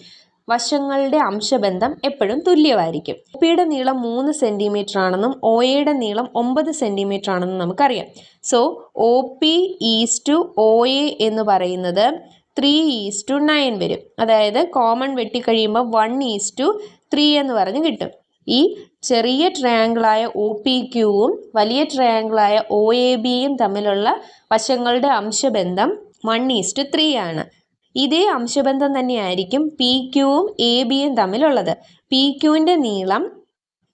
വശങ്ങളുടെ അംശബന്ധം എപ്പോഴും തുല്യമായിരിക്കും. OPയുടെ നീളം 3 സെൻറ്റിമീറ്റർ ആണെന്നും OAയുടെ നീളം 9 സെൻറ്റിമീറ്റർ ആണെന്നും നമുക്കറിയാം. സോ OP:OA എന്ന് പറയുന്നത് 3:9 വരും. അതായത് കോമൺ വെട്ടിക്കഴിയുമ്പോൾ 1:3 എന്ന് പറഞ്ഞ് കിട്ടും. ഈ ചെറിയ ട്രയാങ്കിളായ OPQവും വലിയ ട്രയാങ്കിളായ OABയും തമ്മിലുള്ള വശങ്ങളുടെ അംശബന്ധം 1:3 ആണ്. ഇതേ അംശബന്ധം തന്നെയായിരിക്കും PQവും ABയും തമ്മിലുള്ളത്. PQവിൻ്റെ നീളം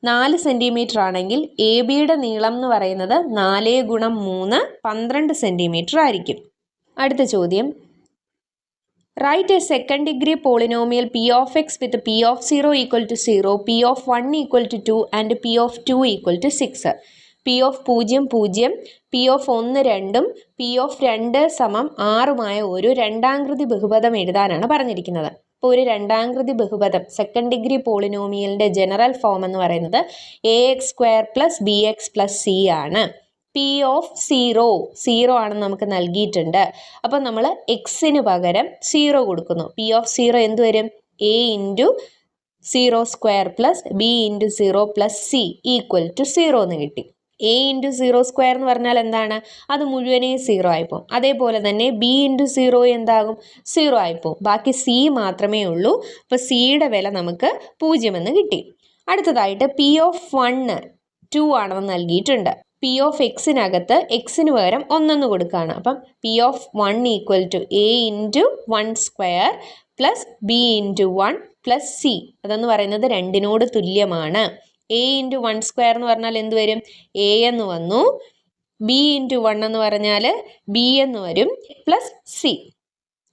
4 സെൻറ്റിമീറ്റർ ആണെങ്കിൽ ABയുടെ നീളം എന്ന് പറയുന്നത് 4 × 3 12 സെൻറ്റിമീറ്റർ ആയിരിക്കും. അടുത്ത ചോദ്യം, write a second degree polynomial P of x with P of 0 = 0, P of 1 = 2 and P of 2 = 6. P of 0 0, P of 1 2, P of 2 = 6 ഒരു രണ്ടാകൃതി ബഹുപദം എഴുതാനാണ് പറഞ്ഞിരിക്കുന്നത്. ഇപ്പോൾ ഒരു രണ്ടാംകൃതി ബഹുപദം സെക്കൻഡ് ഡിഗ്രി പോളിനോമിയലിൻ്റെ ജനറൽ ഫോം എന്ന് പറയുന്നത് ax² + bx + c ആണ്. P(0) ആണെന്ന് നമുക്ക് നൽകിയിട്ടുണ്ട്. അപ്പോൾ നമ്മൾ എക്സിന് പകരം 0 കൊടുക്കുന്നു. P(0) എന്ത് വരും? a × 0² + b × 0 + c = 0 എന്ന് കിട്ടി. a × 0² എന്ന് പറഞ്ഞാൽ എന്താണ്? അത് മുഴുവനേ 0 ആയിപ്പോവും. അതേപോലെ തന്നെ b × 0 എന്താകും? 0 ആയിപ്പോവും. ബാക്കി c മാത്രമേ ഉള്ളൂ. അപ്പോൾ സിയുടെ വില നമുക്ക് 0 എന്ന് കിട്ടി. അടുത്തതായിട്ട് P(1) 2 ആണെന്ന് നൽകിയിട്ടുണ്ട്. P(x)നകത്ത് എക്സിന് പകരം 1 എന്ന് കൊടുക്കുകയാണ്. അപ്പം P(1) = a × 1² + b × 1 + c. അതെന്ന് പറയുന്നത് 2നോട് തുല്യമാണ്. a × 1² എന്ന് പറഞ്ഞാൽ എന്ത് വരും? a എന്ന് വന്നു. b × 1 എന്ന് പറഞ്ഞാൽ b എന്ന് വരും plus c.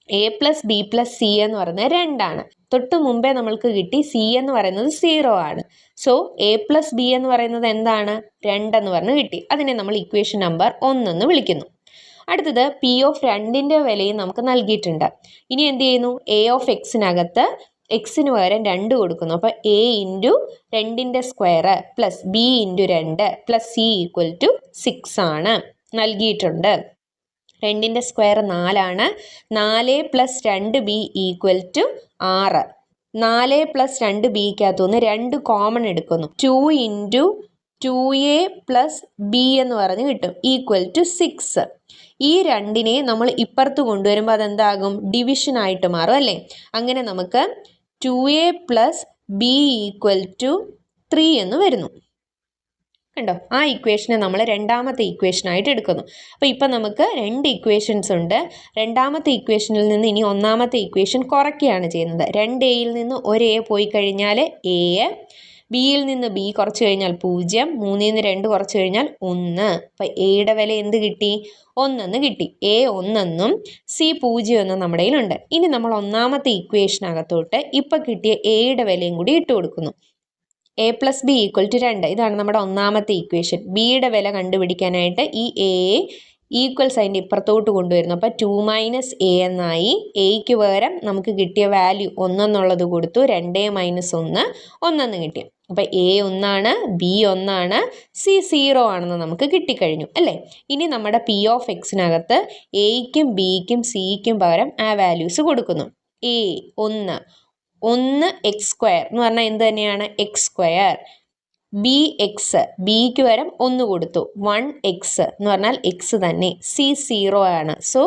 a + b + c എന്ന് പറയുന്നത് 2 ആണ്. തൊട്ട് മുമ്പേ നമ്മൾക്ക് കിട്ടി c എന്ന് പറയുന്നത് 0 ആണ്. സോ a + b എന്ന് പറയുന്നത് എന്താണ്? 2 എന്ന് പറഞ്ഞ് കിട്ടി. അതിനെ നമ്മൾ ഇക്വേഷൻ നമ്പർ 1 എന്ന് വിളിക്കുന്നു. അടുത്തത് P(2)ൻ്റെ വിലയും നമുക്ക് നൽകിയിട്ടുണ്ട്. ഇനി എന്ത് ചെയ്യുന്നു? a(x)നകത്ത് എക്സിന് പകരം 2 കൊടുക്കുന്നു. അപ്പോൾ a × 2ൻ്റെ സ്ക്വയർ + b × 2 + c = 6 ആണ് നൽകിയിട്ടുണ്ട്. 2ൻ്റെ സ്ക്വയർ 4 ആണ്. 4 + 2b = 6. 4 + 2bക്കകത്തുനിന്ന് 2 കോമൺ എടുക്കുന്നു. 2 × 2a + b എന്ന് പറഞ്ഞ് കിട്ടും =6. ഈ 2നെ നമ്മൾ ഇപ്പുറത്ത് കൊണ്ടുവരുമ്പോൾ അതെന്താകും? ഡിവിഷൻ ആയിട്ട് മാറും അല്ലേ? അങ്ങനെ നമുക്ക് 2a + b = 3 എന്ന് വരുന്നു. കണ്ടോ? ആ ഇക്വേഷനെ നമ്മൾ രണ്ടാമത്തെ ഇക്വേഷനായിട്ട് എടുക്കുന്നു. അപ്പോൾ ഇപ്പം നമുക്ക് 2 ഇക്വേഷൻസ് ഉണ്ട്. രണ്ടാമത്തെ ഇക്വേഷനിൽ നിന്ന് ഇനി ഒന്നാമത്തെ ഇക്വേഷൻ കുറയ്ക്കുകയാണ് ചെയ്യുന്നത്. 2aയിൽ നിന്ന് 1a പോയി കഴിഞ്ഞാൽ a, bയിൽ നിന്ന് b കുറച്ച് കഴിഞ്ഞാൽ 0, 3ൽ നിന്ന് 2 കുറച്ച് കഴിഞ്ഞാൽ 1. അപ്പോൾ എയുടെ വില എന്ത് കിട്ടി? 1 എന്ന് കിട്ടി. a 1 എന്നും c 0 എന്നും നമ്മുടെ കയ്യിലുണ്ട്. ഇനി നമ്മൾ ഒന്നാമത്തെ ഇക്വേഷനകത്തോട്ട് ഇപ്പം കിട്ടിയ എയുടെ വിലയും കൂടി ഇട്ട് കൊടുക്കുന്നു. a + b = 2. ഇതാണ് നമ്മുടെ ഒന്നാമത്തെ ഇക്വേഷൻ. ബിയുടെ വില കണ്ടുപിടിക്കാനായിട്ട് ഈ എയെ ഈക്വൽ സൈൻ്റെ ഇപ്പുറത്തോട്ട് കൊണ്ടുവരുന്നു. അപ്പോൾ 2 - a എന്നായി. എയ്ക്ക് പകരം നമുക്ക് കിട്ടിയ വാല്യൂ 1 എന്നുള്ളത് കൊടുത്തു. 2 - 1 1 എന്ന് കിട്ടി. അപ്പോൾ a 1 ആണ്, b 1 ആണ്, c 0 ആണെന്ന് നമുക്ക് കിട്ടിക്കഴിഞ്ഞു അല്ലേ? ഇനി നമ്മുടെ P(x)നകത്ത് എയ്ക്കും ബിക്കും സിക്കും പകരം ആ വാല്യൂസ് കൊടുക്കുന്നു. a 1 1x² എന്ന് പറഞ്ഞാൽ എന്ത് തന്നെയാണ്? x². bx, ബിക്ക് പകരം 1 കൊടുത്തു. 1x എന്ന് പറഞ്ഞാൽ x തന്നെ. c 0 ആണ്. സോ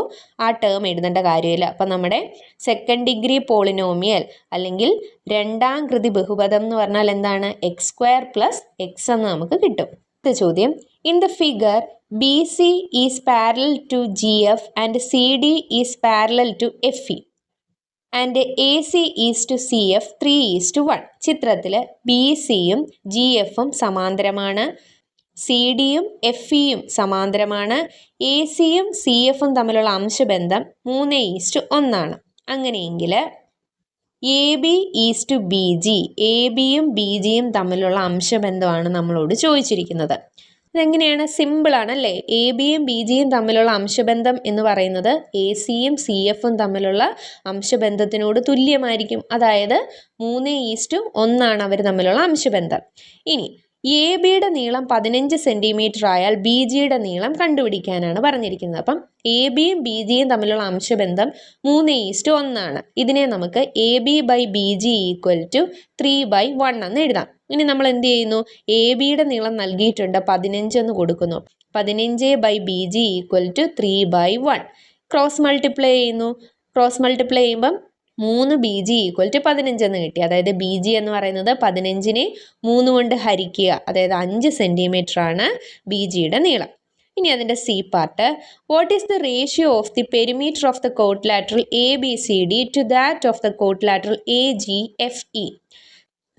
ആ ടേം എഴുതേണ്ട കാര്യമില്ല. അപ്പം നമ്മുടെ സെക്കൻഡ് ഡിഗ്രി പോളിനോമിയൽ അല്ലെങ്കിൽ രണ്ടാം കൃതി ബഹുപദം എന്ന് പറഞ്ഞാൽ എന്താണ്? x² + x എന്ന് നമുക്ക് കിട്ടും. അടുത്ത ചോദ്യം, in the figure BC is parallel to GF and CD is parallel to FE and AC is to CF 3:1. ചിത്രത്തിൽ BCയും GFും സമാന്തരമാണ്, CD യും FEയും സമാന്തരമാണ്, ACയും CFും തമ്മിലുള്ള അംശബന്ധം 3:1 ആണ്. അങ്ങനെയെങ്കിൽ AB ഈസ് ടു BG, ABയും BGയും തമ്മിലുള്ള അംശബന്ധമാണ് നമ്മളോട് ചോദിച്ചിരിക്കുന്നത്. ഇതെങ്ങനെയാണ്? സിമ്പിളാണല്ലേ? ABയും BGയും തമ്മിലുള്ള അംശബന്ധം എന്ന് പറയുന്നത് ACയും CFും തമ്മിലുള്ള അംശബന്ധത്തിനോട് തുല്യമായിരിക്കും. അതായത് 3:1 ആണ് അവർ തമ്മിലുള്ള അംശബന്ധം. ഇനി ABയുടെ നീളം 15 സെൻറ്റിമീറ്റർ ആയാൽ BGയുടെ നീളം കണ്ടുപിടിക്കാനാണ് പറഞ്ഞിരിക്കുന്നത്. അപ്പം ABയും BGയും തമ്മിലുള്ള അംശബന്ധം 3:1 ആണ്. ഇതിനെ നമുക്ക് AB/BG = 3/1 എന്ന് എഴുതാം. ഇനി നമ്മൾ എന്ത് ചെയ്യുന്നു? ABയുടെ നീളം നൽകിയിട്ടുണ്ട്, 15 എന്ന് കൊടുക്കുന്നു. 15/BG = 3/1. ക്രോസ് മൾട്ടിപ്ലൈ ചെയ്യുന്നു. ക്രോസ് മൾട്ടിപ്ലൈ ചെയ്യുമ്പം 3BG = 15 എന്ന് കിട്ടി. അതായത് BG എന്ന് പറയുന്നത് 15നെ 3 കൊണ്ട് ഹരിക്കുക. അതായത് 5 സെൻറ്റിമീറ്റർ ആണ് BGയുടെ നീളം. ഇനി അതിൻ്റെ C part, what is the ratio of the perimeter of the quadrilateral ABCD to that of the quadrilateral AGFE?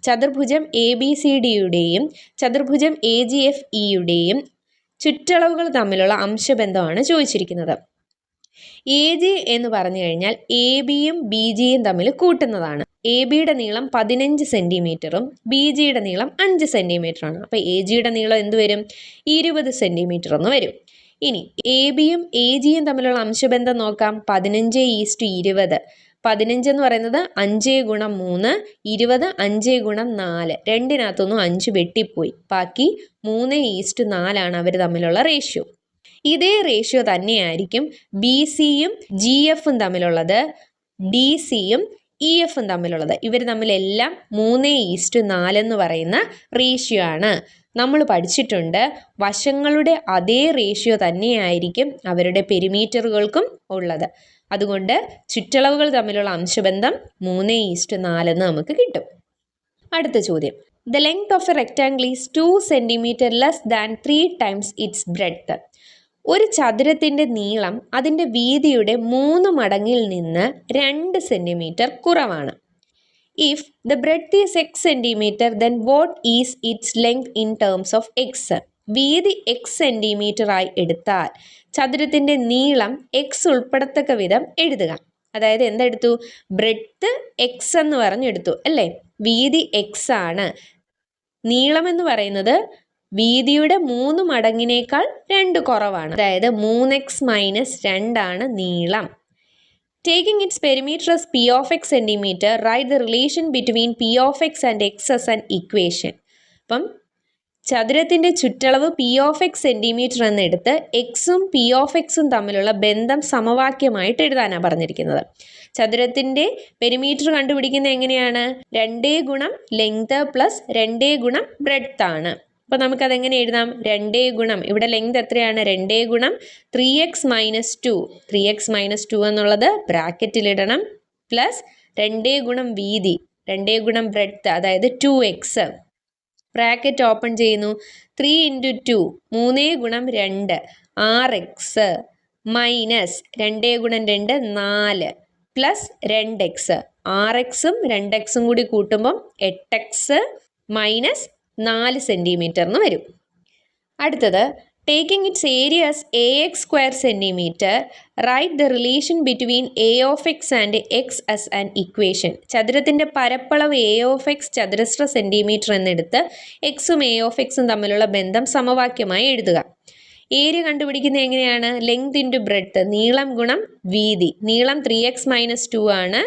ചതുർഭുജം ABCDയുടെയും ചതുർഭുജം AGFEയുടെയും ചുറ്റളവുകൾ തമ്മിലുള്ള അംശബന്ധമാണ് ചോദിച്ചിരിക്കുന്നത്. AG എന്ന് പറഞ്ഞു കഴിഞ്ഞാൽ ABയും BGയും തമ്മിൽ കൂട്ടുന്നതാണ്. ABയുടെ നീളം 15 സെൻറ്റിമീറ്ററും BGയുടെ നീളം 5 സെൻറ്റിമീറ്ററാണ്. അപ്പോൾ AGയുടെ നീളം എന്ത് വരും? 20 സെൻറ്റിമീറ്റർ എന്ന് വരും. ഇനി ABയും AGയും തമ്മിലുള്ള അംശബന്ധം നോക്കാം. 15:20. 15 എന്ന് പറയുന്നത് 5 ഗുണം 3, 20 5 ഗുണം 4. രണ്ടിനകത്തൊന്നും 5 വെട്ടിപ്പോയി. ബാക്കി 3:4 അവർ തമ്മിലുള്ള റേഷ്യോ. ഇതേ റേഷ്യോ തന്നെയായിരിക്കും ബി സിയും ജി എഫും തമ്മിലുള്ളത്, ഡി സിയും ഇ എഫും തമ്മിലുള്ളത്. ഇവർ തമ്മിലെല്ലാം 3:4 എന്ന് പറയുന്ന റേഷ്യോ ആണ്. നമ്മൾ പഠിച്ചിട്ടുണ്ട് വശങ്ങളുടെ അതേ റേഷ്യോ തന്നെയായിരിക്കും അവരുടെ പെരിമീറ്ററുകൾക്കും ഉള്ളത്. അതുകൊണ്ട് ചുറ്റളവുകൾ തമ്മിലുള്ള അംശബന്ധം 3:4 എന്ന് നമുക്ക് കിട്ടും. അടുത്ത ചോദ്യം. The length of a rectangle is 2 cm less than 3 times its breadth. ഒരു ചതുരത്തിൻ്റെ നീളം അതിൻ്റെ വീതിയുടെ 3 മടങ്ങിൽ നിന്ന് 2 സെൻറ്റിമീറ്റർ കുറവാണ്. If the breadth is x centimeter, then what is its length in terms of x? വീതി x സെൻറ്റിമീറ്റർ ആയി എടുത്താൽ ചതുരത്തിൻ്റെ നീളം x ഉൾപ്പെടത്തക്ക വിധം എഴുതുക. അതായത് എന്തെടുത്തു? ബ്രെഡ്ത്ത് x എന്ന് പറഞ്ഞെടുത്തു അല്ലേ? വീതി x ആണ്. നീളം എന്ന് പറയുന്നത് വീതിയുടെ 3 മടങ്ങിനേക്കാൾ 2 കുറവാണ്. അതായത് 3x - 2 ആണ് നീളം. Taking its perimeter as p of x centimeter, write the relation between p of x and x as an equation. അപ്പം ചതുരത്തിൻ്റെ ചുറ്റളവ് പി ഓഫ് എക്സ് സെൻറ്റിമീറ്റർ എന്നെടുത്ത് എക്സും പി ഓഫ് എക്സും തമ്മിലുള്ള ബന്ധം സമവാക്യമായിട്ട് എഴുതാനാണ് പറഞ്ഞിരിക്കുന്നത്. ചതുരത്തിൻ്റെ പെരിമീറ്റർ കണ്ടുപിടിക്കുന്നത് എങ്ങനെയാണ്? 2 ഗുണം ലെങ്ത് പ്ലസ് 2 ഗുണം ബ്രെഡ്ത്ത് ആണ്. അപ്പോൾ നമുക്കതെങ്ങനെ എഴുതാം? 2 ഗുണം, ഇവിടെ ലെങ്ത് എത്രയാണ്? 2 ഗുണം 3x - 2. 3x - 2 എന്നുള്ളത് ബ്രാക്കറ്റിലിടണം. പ്ലസ് 2 ഗുണം വീതി, 2 ഗുണം ബ്രെഡ്ത്ത്, അതായത് 2x. ബ്രാക്കറ്റ് ഓപ്പൺ ചെയ്യുന്നു. 3 × 2 3 ഗുണം 2 6x മൈനസ് 2 ഗുണം 2 4 പ്ലസ് 2x. 6xും 2xും കൂടി കൂട്ടുമ്പം 8x മൈനസ് 4 സെൻറ്റിമീറ്റർ എന്ന് വരും. അടുത്തത്, taking its area as ax square centimeter, write the relation between a of x and x as an equation. ചതുരത്തിൻ്റെ പരപ്പളവ് a of x ചതുരശ്ര centimetre എന്നെടുത്ത് എക്സും a of xും തമ്മിലുള്ള ബന്ധം സമവാക്യമായി എഴുതുക. ഏരിയ കണ്ടുപിടിക്കുന്നത് എങ്ങനെയാണ്? ലെങ്ത് ഇൻറ്റു ബ്രെഡ്ത്ത്, നീളം ഗുണം വീതി. നീളം 3x - 2 ആണ്,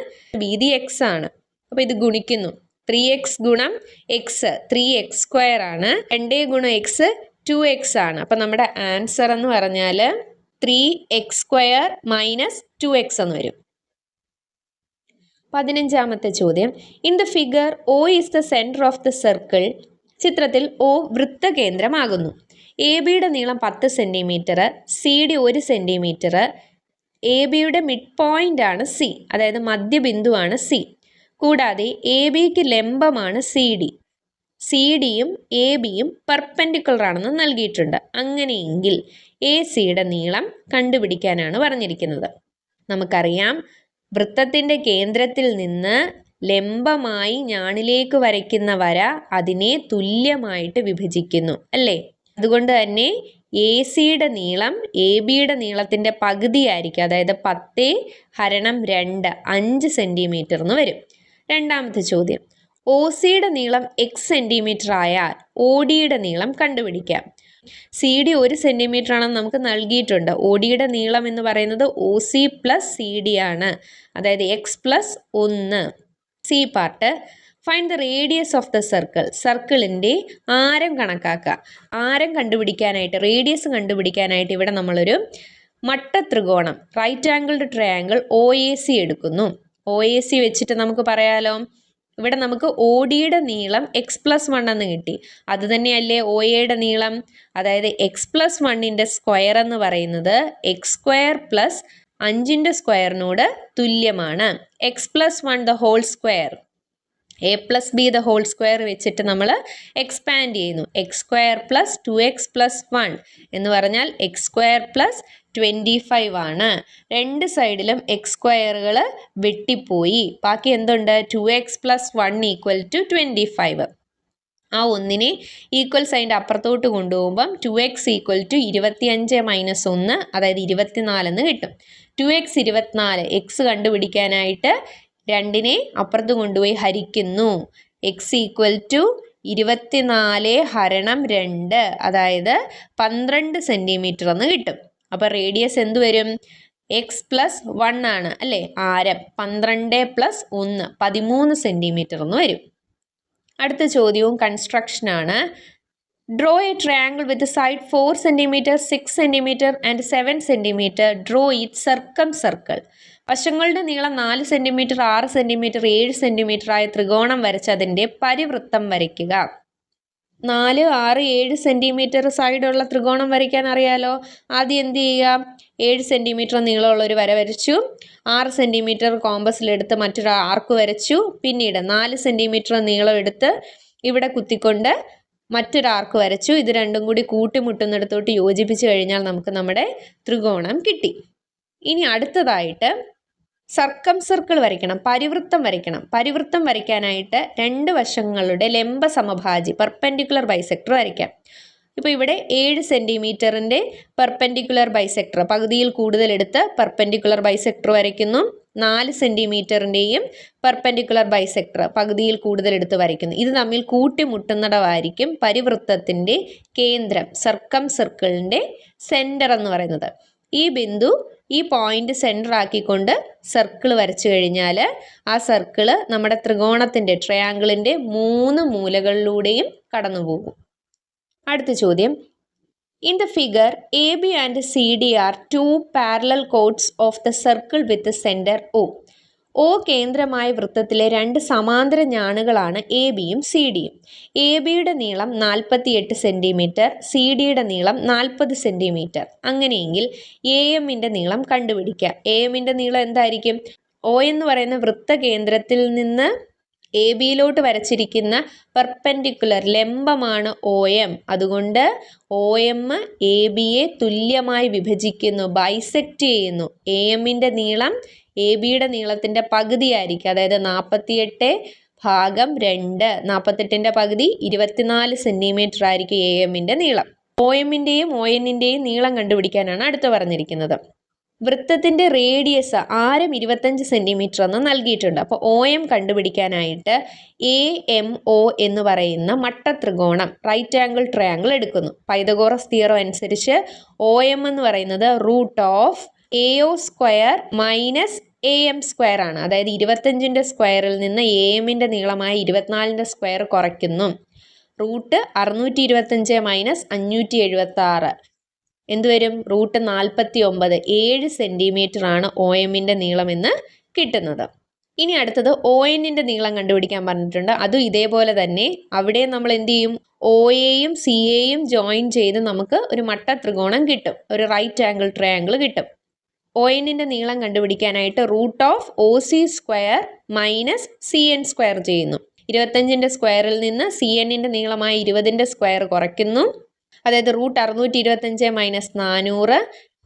വീതി x ആണ്. അപ്പോൾ ഇത് ഗുണിക്കുന്നു. 3x ഗുണം എക്സ് 3x² ആണ്. 2 ഗുണം എക്സ് 2x ആണ്. അപ്പം നമ്മുടെ ആൻസർ എന്ന് പറഞ്ഞാൽ 3x² - 2x എന്ന് വരും. 15ാമത്തെ ചോദ്യം. In the figure O is the centre of the circle. ചിത്രത്തിൽ O വൃത്തകേന്ദ്രമാകുന്നു. എ ബിയുടെ നീളം 10 centimetre, C D 1 centimetre. A ബിയുടെ മിഡ് പോയിൻ്റ് ആണ് സി, അതായത് മധ്യബിന്ദുവാണ് സി. കൂടാതെ എ ബിക്ക് ലംബമാണ് സി ഡി. സി ഡിയും എ ബിയും പെർപെൻഡിക്കുലർ ആണെന്ന് നൽകിയിട്ടുണ്ട്. അങ്ങനെയെങ്കിൽ എ സിയുടെ നീളം കണ്ടുപിടിക്കാനാണ് പറഞ്ഞിരിക്കുന്നത്. നമുക്കറിയാം, വൃത്തത്തിൻ്റെ കേന്ദ്രത്തിൽ നിന്ന് ലംബമായി ഞാണിലേക്ക് വരയ്ക്കുന്ന വര അതിനെ തുല്യമായിട്ട് വിഭജിക്കുന്നു അല്ലേ? അതുകൊണ്ട് തന്നെ എ സിയുടെ നീളം എ ബിയുടെ നീളത്തിൻ്റെ പകുതിയായിരിക്കും. അതായത് 10/2 5 സെൻറ്റിമീറ്റർ എന്ന് വരും. രണ്ടാമത്തെ ചോദ്യം. ഒ സിയുടെ നീളം എക്സ് സെൻറ്റിമീറ്റർ ആയാൽ ഒ ഡിയുടെ നീളം കണ്ടുപിടിക്കാം. സി ഡി 1 സെൻറ്റിമീറ്റർ ആണെന്ന് നമുക്ക് നൽകിയിട്ടുണ്ട്. ഒ ഡിയുടെ നീളം എന്ന് പറയുന്നത് O C plus C D ആണ്, അതായത് x + 1. C part. Find the radius of the circle. സർക്കിളിൻ്റെ ആരം കണക്കാക്കുക. ആരം കണ്ടുപിടിക്കാനായിട്ട്, റേഡിയസ് കണ്ടുപിടിക്കാനായിട്ട് ഇവിടെ നമ്മളൊരു മട്ടത്രികോണം, റൈറ്റ് ആംഗിൾഡ് ട്രയാങ്കിൾ OAC എടുക്കുന്നു. OAC വെച്ചിട്ട് നമുക്ക് പറയാലോ, ഇവിടെ നമുക്ക് ഒ ഡിയുടെ നീളം x + 1 എന്ന് കിട്ടി. അത് തന്നെയല്ലേ ഒ എയുടെ നീളം? അതായത് x + 1ൻ്റെ സ്ക്വയർ എന്ന് പറയുന്നത് x² + 5ൻ്റെ സ്ക്വയറിനോട് തുല്യമാണ്. x + 1 the whole square, a + b the whole square വെച്ചിട്ട് നമ്മൾ എക്സ്പാൻഡ് ചെയ്യുന്നു. x² + 2x + 1 എന്ന് പറഞ്ഞാൽ x² + 25 ആണ്. രണ്ട് സൈഡിലും x² വെട്ടിപ്പോയി. ബാക്കി എന്തുണ്ട്? 2x + 1 = 25. ആ ഒന്നിനെ ഈക്വൽ സൈൻ്റെ അപ്പുറത്തോട്ട് കൊണ്ടുപോകുമ്പം 2x = 25 - 1, അതായത് 24 എന്ന് കിട്ടും. 2x 24. x കണ്ടുപിടിക്കാനായിട്ട് 2നെ അപ്പുറത്ത് കൊണ്ടുപോയി ഹരിക്കുന്നു. x = 24/2, അതായത് 12 സെൻറ്റിമീറ്റർ എന്ന് കിട്ടും. അപ്പോൾ റേഡിയസ് എന്ത് വരും? എക്സ് പ്ലസ് 1 ആണ് അല്ലേ? ആരം 12 + 1 13 സെൻറ്റിമീറ്റർ എന്ന് വരും. അടുത്ത ചോദ്യവും കൺസ്ട്രക്ഷനാണ്. Draw a triangle with side 4 centimetre 6 centimetre and 7 centimetre. Draw it circumcircle. വശങ്ങളുടെ നീളം 4 സെൻറ്റിമീറ്റർ 6 സെൻറ്റിമീറ്റർ 7 സെൻറ്റിമീറ്റർ ആയ ത്രികോണം വരച്ച് അതിൻ്റെ പരിവൃത്തം വരയ്ക്കുക. 4, 6, 7 സെൻറ്റിമീറ്റർ സൈഡുള്ള ത്രികോണം വരയ്ക്കാൻ അറിയാലോ. ആദ്യം എന്ത് ചെയ്യുക? 7 സെൻറ്റിമീറ്റർ നീളമുള്ള ഒരു വര വരച്ചു. 6 സെൻറ്റിമീറ്റർ കോമ്പസിലെടുത്ത് മറ്റൊരു ആർക്ക് വരച്ചു. പിന്നീട് 4 സെൻറ്റിമീറ്റർ നീളം എടുത്ത് ഇവിടെ കുത്തിക്കൊണ്ട് മറ്റൊരു ആർക്ക് വരച്ചു. ഇത് രണ്ടും കൂടി കൂട്ടിമുട്ടുന്നിടത്തോട്ട് യോജിപ്പിച്ച് കഴിഞ്ഞാൽ നമുക്ക് നമ്മുടെ ത്രികോണം കിട്ടി. ഇനി അടുത്തതായിട്ട് സർക്കം സർക്കിൾ വരയ്ക്കണം, പരിവൃത്തം വരയ്ക്കണം. പരിവൃത്തം വരയ്ക്കാനായിട്ട് 2 വശങ്ങളുടെ ലംബ സമഭാജി പെർപെൻഡിക്കുലർ ബൈസെക്ടർ വരയ്ക്കാം. ഇപ്പോൾ ഇവിടെ 7 സെൻറ്റിമീറ്ററിൻ്റെ പെർപെൻഡിക്കുലർ ബൈസെക്ടർ പകുതിയിൽ കൂടുതൽ എടുത്ത് പെർപെൻഡിക്കുലർ ബൈസെക്ടർ വരയ്ക്കുന്നു. 4 സെൻറ്റിമീറ്ററിൻ്റെയും പെർപെൻഡിക്കുലർ ബൈസെക്ടർ പകുതിയിൽ കൂടുതൽ എടുത്ത് വരയ്ക്കുന്നു. ഇത് തമ്മിൽ കൂട്ടിമുട്ടുന്നിടമായിരിക്കും പരിവൃത്തത്തിൻ്റെ കേന്ദ്രം, സർക്കം സർക്കിളിൻ്റെ സെൻറ്റർ എന്ന് പറയുന്നത്. ഈ ബിന്ദു ഈ പോയിന്റ് സെൻറ്റർ ആക്കിക്കൊണ്ട് സർക്കിൾ വരച്ചു കഴിഞ്ഞാൽ ആ സർക്കിള് നമ്മുടെ ത്രികോണത്തിൻ്റെ ട്രയാങ്കിളിൻ്റെ 3 മൂലകളിലൂടെയും കടന്നു പോകും. അടുത്ത ചോദ്യം. In the figure A B and C D are 2 parallel chords of the circle with centre O. O കേന്ദ്രമായ വൃത്തത്തിലെ 2 സമാന്തര ഞാണുകളാണ് എ ബിയും സി ഡിയും. എ ബിയുടെ നീളം 48 സെൻറ്റിമീറ്റർ, സി ഡിയുടെ നീളം 40 സെൻറ്റിമീറ്റർ. അങ്ങനെയെങ്കിൽ എ എമ്മിൻ്റെ നീളം കണ്ടുപിടിക്കുക. എ എമ്മിൻ്റെ നീളം എന്തായിരിക്കും? ഒ എന്ന് പറയുന്ന വൃത്തകേന്ദ്രത്തിൽ നിന്ന് എ ബിയിലോട്ട് വരച്ചിരിക്കുന്ന പെർപെൻഡിക്കുലർ ലംബമാണ് ഒ എം. അതുകൊണ്ട് ഒ എം എ ബിയെ തുല്യമായി വിഭജിക്കുന്നു, ബൈസെക്റ്റ് ചെയ്യുന്നു. എ എമ്മിൻ്റെ നീളം എ ബിയുടെ നീളത്തിൻ്റെ പകുതിയായിരിക്കും. അതായത് 48/2. 48ൻ്റെ പകുതി 24 സെൻറ്റിമീറ്റർ ആയിരിക്കും എ എമ്മിൻ്റെ നീളം. ഒ എമ്മിൻ്റെയും ഒ എന്നിൻ്റെയും നീളം കണ്ടുപിടിക്കാനാണ് അടുത്ത് പറഞ്ഞിരിക്കുന്നത്. വൃത്തത്തിൻ്റെ റേഡിയസ് ആരം 25 സെൻറ്റിമീറ്റർ എന്ന് നൽകിയിട്ടുണ്ട്. അപ്പോൾ ഒ എം കണ്ടുപിടിക്കാനായിട്ട് എ എം ഒ എന്ന് പറയുന്ന മട്ടത്രികോണം റൈറ്റ് ആംഗിൾ ട്രയാങ്കിൾ എടുക്കുന്നു. പൈതഗോറസ് തിയറം അനുസരിച്ച് ഒ എം എന്ന് പറയുന്നത് √AO² - AM² ആണ്. അതായത് 25ൻ്റെ സ്ക്വയറിൽ നിന്ന് എ എമ്മിൻ്റെ നീളമായ 24ൻ്റെ സ്ക്വയർ കുറയ്ക്കുന്നു. √625 - 576 എന്തുവരും? √49. 7 സെൻറ്റിമീറ്റർ ആണ് ഒ എമ്മിൻ്റെ നീളമെന്ന് കിട്ടുന്നത്. ഇനി അടുത്തത് ഒ എന്നിൻ്റെ നീളം കണ്ടുപിടിക്കാൻ പറഞ്ഞിട്ടുണ്ട്. അതും ഇതേപോലെ തന്നെ അവിടെ നമ്മൾ എന്ത് ചെയ്യും? ഒ എയും സി എയും ജോയിൻ ചെയ്ത് നമുക്ക് ഒരു മട്ടത്രികോണം കിട്ടും, ഒരു റൈറ്റ് ആംഗിൾ ട്രയാങ്കിൾ കിട്ടും. ഒ എന്നിൻ്റെ നീളം കണ്ടുപിടിക്കാനായിട്ട് √OC² - CN² ചെയ്യുന്നു. 25ൻ്റെ സ്ക്വയറിൽ നിന്ന് സി എന്നിൻ്റെ നീളമായ 20ൻ്റെ സ്ക്വയർ കുറയ്ക്കുന്നു. അതായത് √625 - 400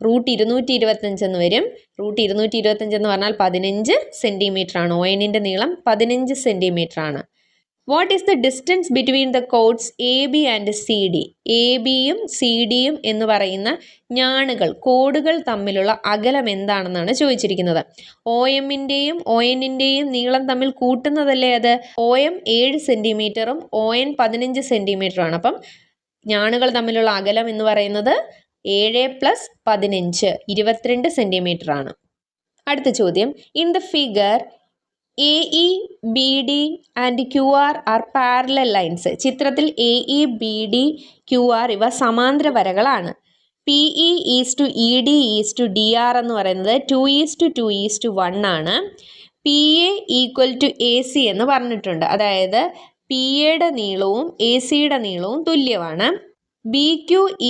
√225 എന്ന് വരും. √225 എന്ന് പറഞ്ഞാൽ 15 സെൻറ്റിമീറ്റർ ആണ്. ഒ എന്നിൻ്റെ നീളം 15 സെൻറ്റിമീറ്റർ ആണ്. What is the distance between the chords A B and C D? A ബിയും സി ഡിയും എന്ന് പറയുന്ന ഞാണുകൾ, കോഡുകൾ തമ്മിലുള്ള അകലം എന്താണെന്നാണ് ചോദിച്ചിരിക്കുന്നത്. ഒ എമ്മിൻ്റെയും ഒ എന്നിൻ്റെയും നീളം തമ്മിൽ കൂട്ടുന്നതല്ലേ അത്? ഒ എം 7 സെൻറ്റിമീറ്ററും ഒ എൻ 15 സെൻറ്റിമീറ്ററുമാണ്. അപ്പം ഞാണുകൾ തമ്മിലുള്ള അകലം എന്ന് പറയുന്നത് 7 + 15 22 സെൻറ്റിമീറ്റർ ആണ്. അടുത്ത ചോദ്യം. In the figure AE, BD and QR R parallel lines. ചിത്രത്തിൽ AE, BD, QR ഇവ സമാന്തര വരകളാണ്. PE = ED = DR എന്ന് പറയുന്നത് 2:2:1 ആണ്. PA = AC എന്ന് പറഞ്ഞിട്ടുണ്ട്. അതായത് PAയുടെ നീളവും AC-യുടെ നീളവും തുല്യമാണ്. BQ =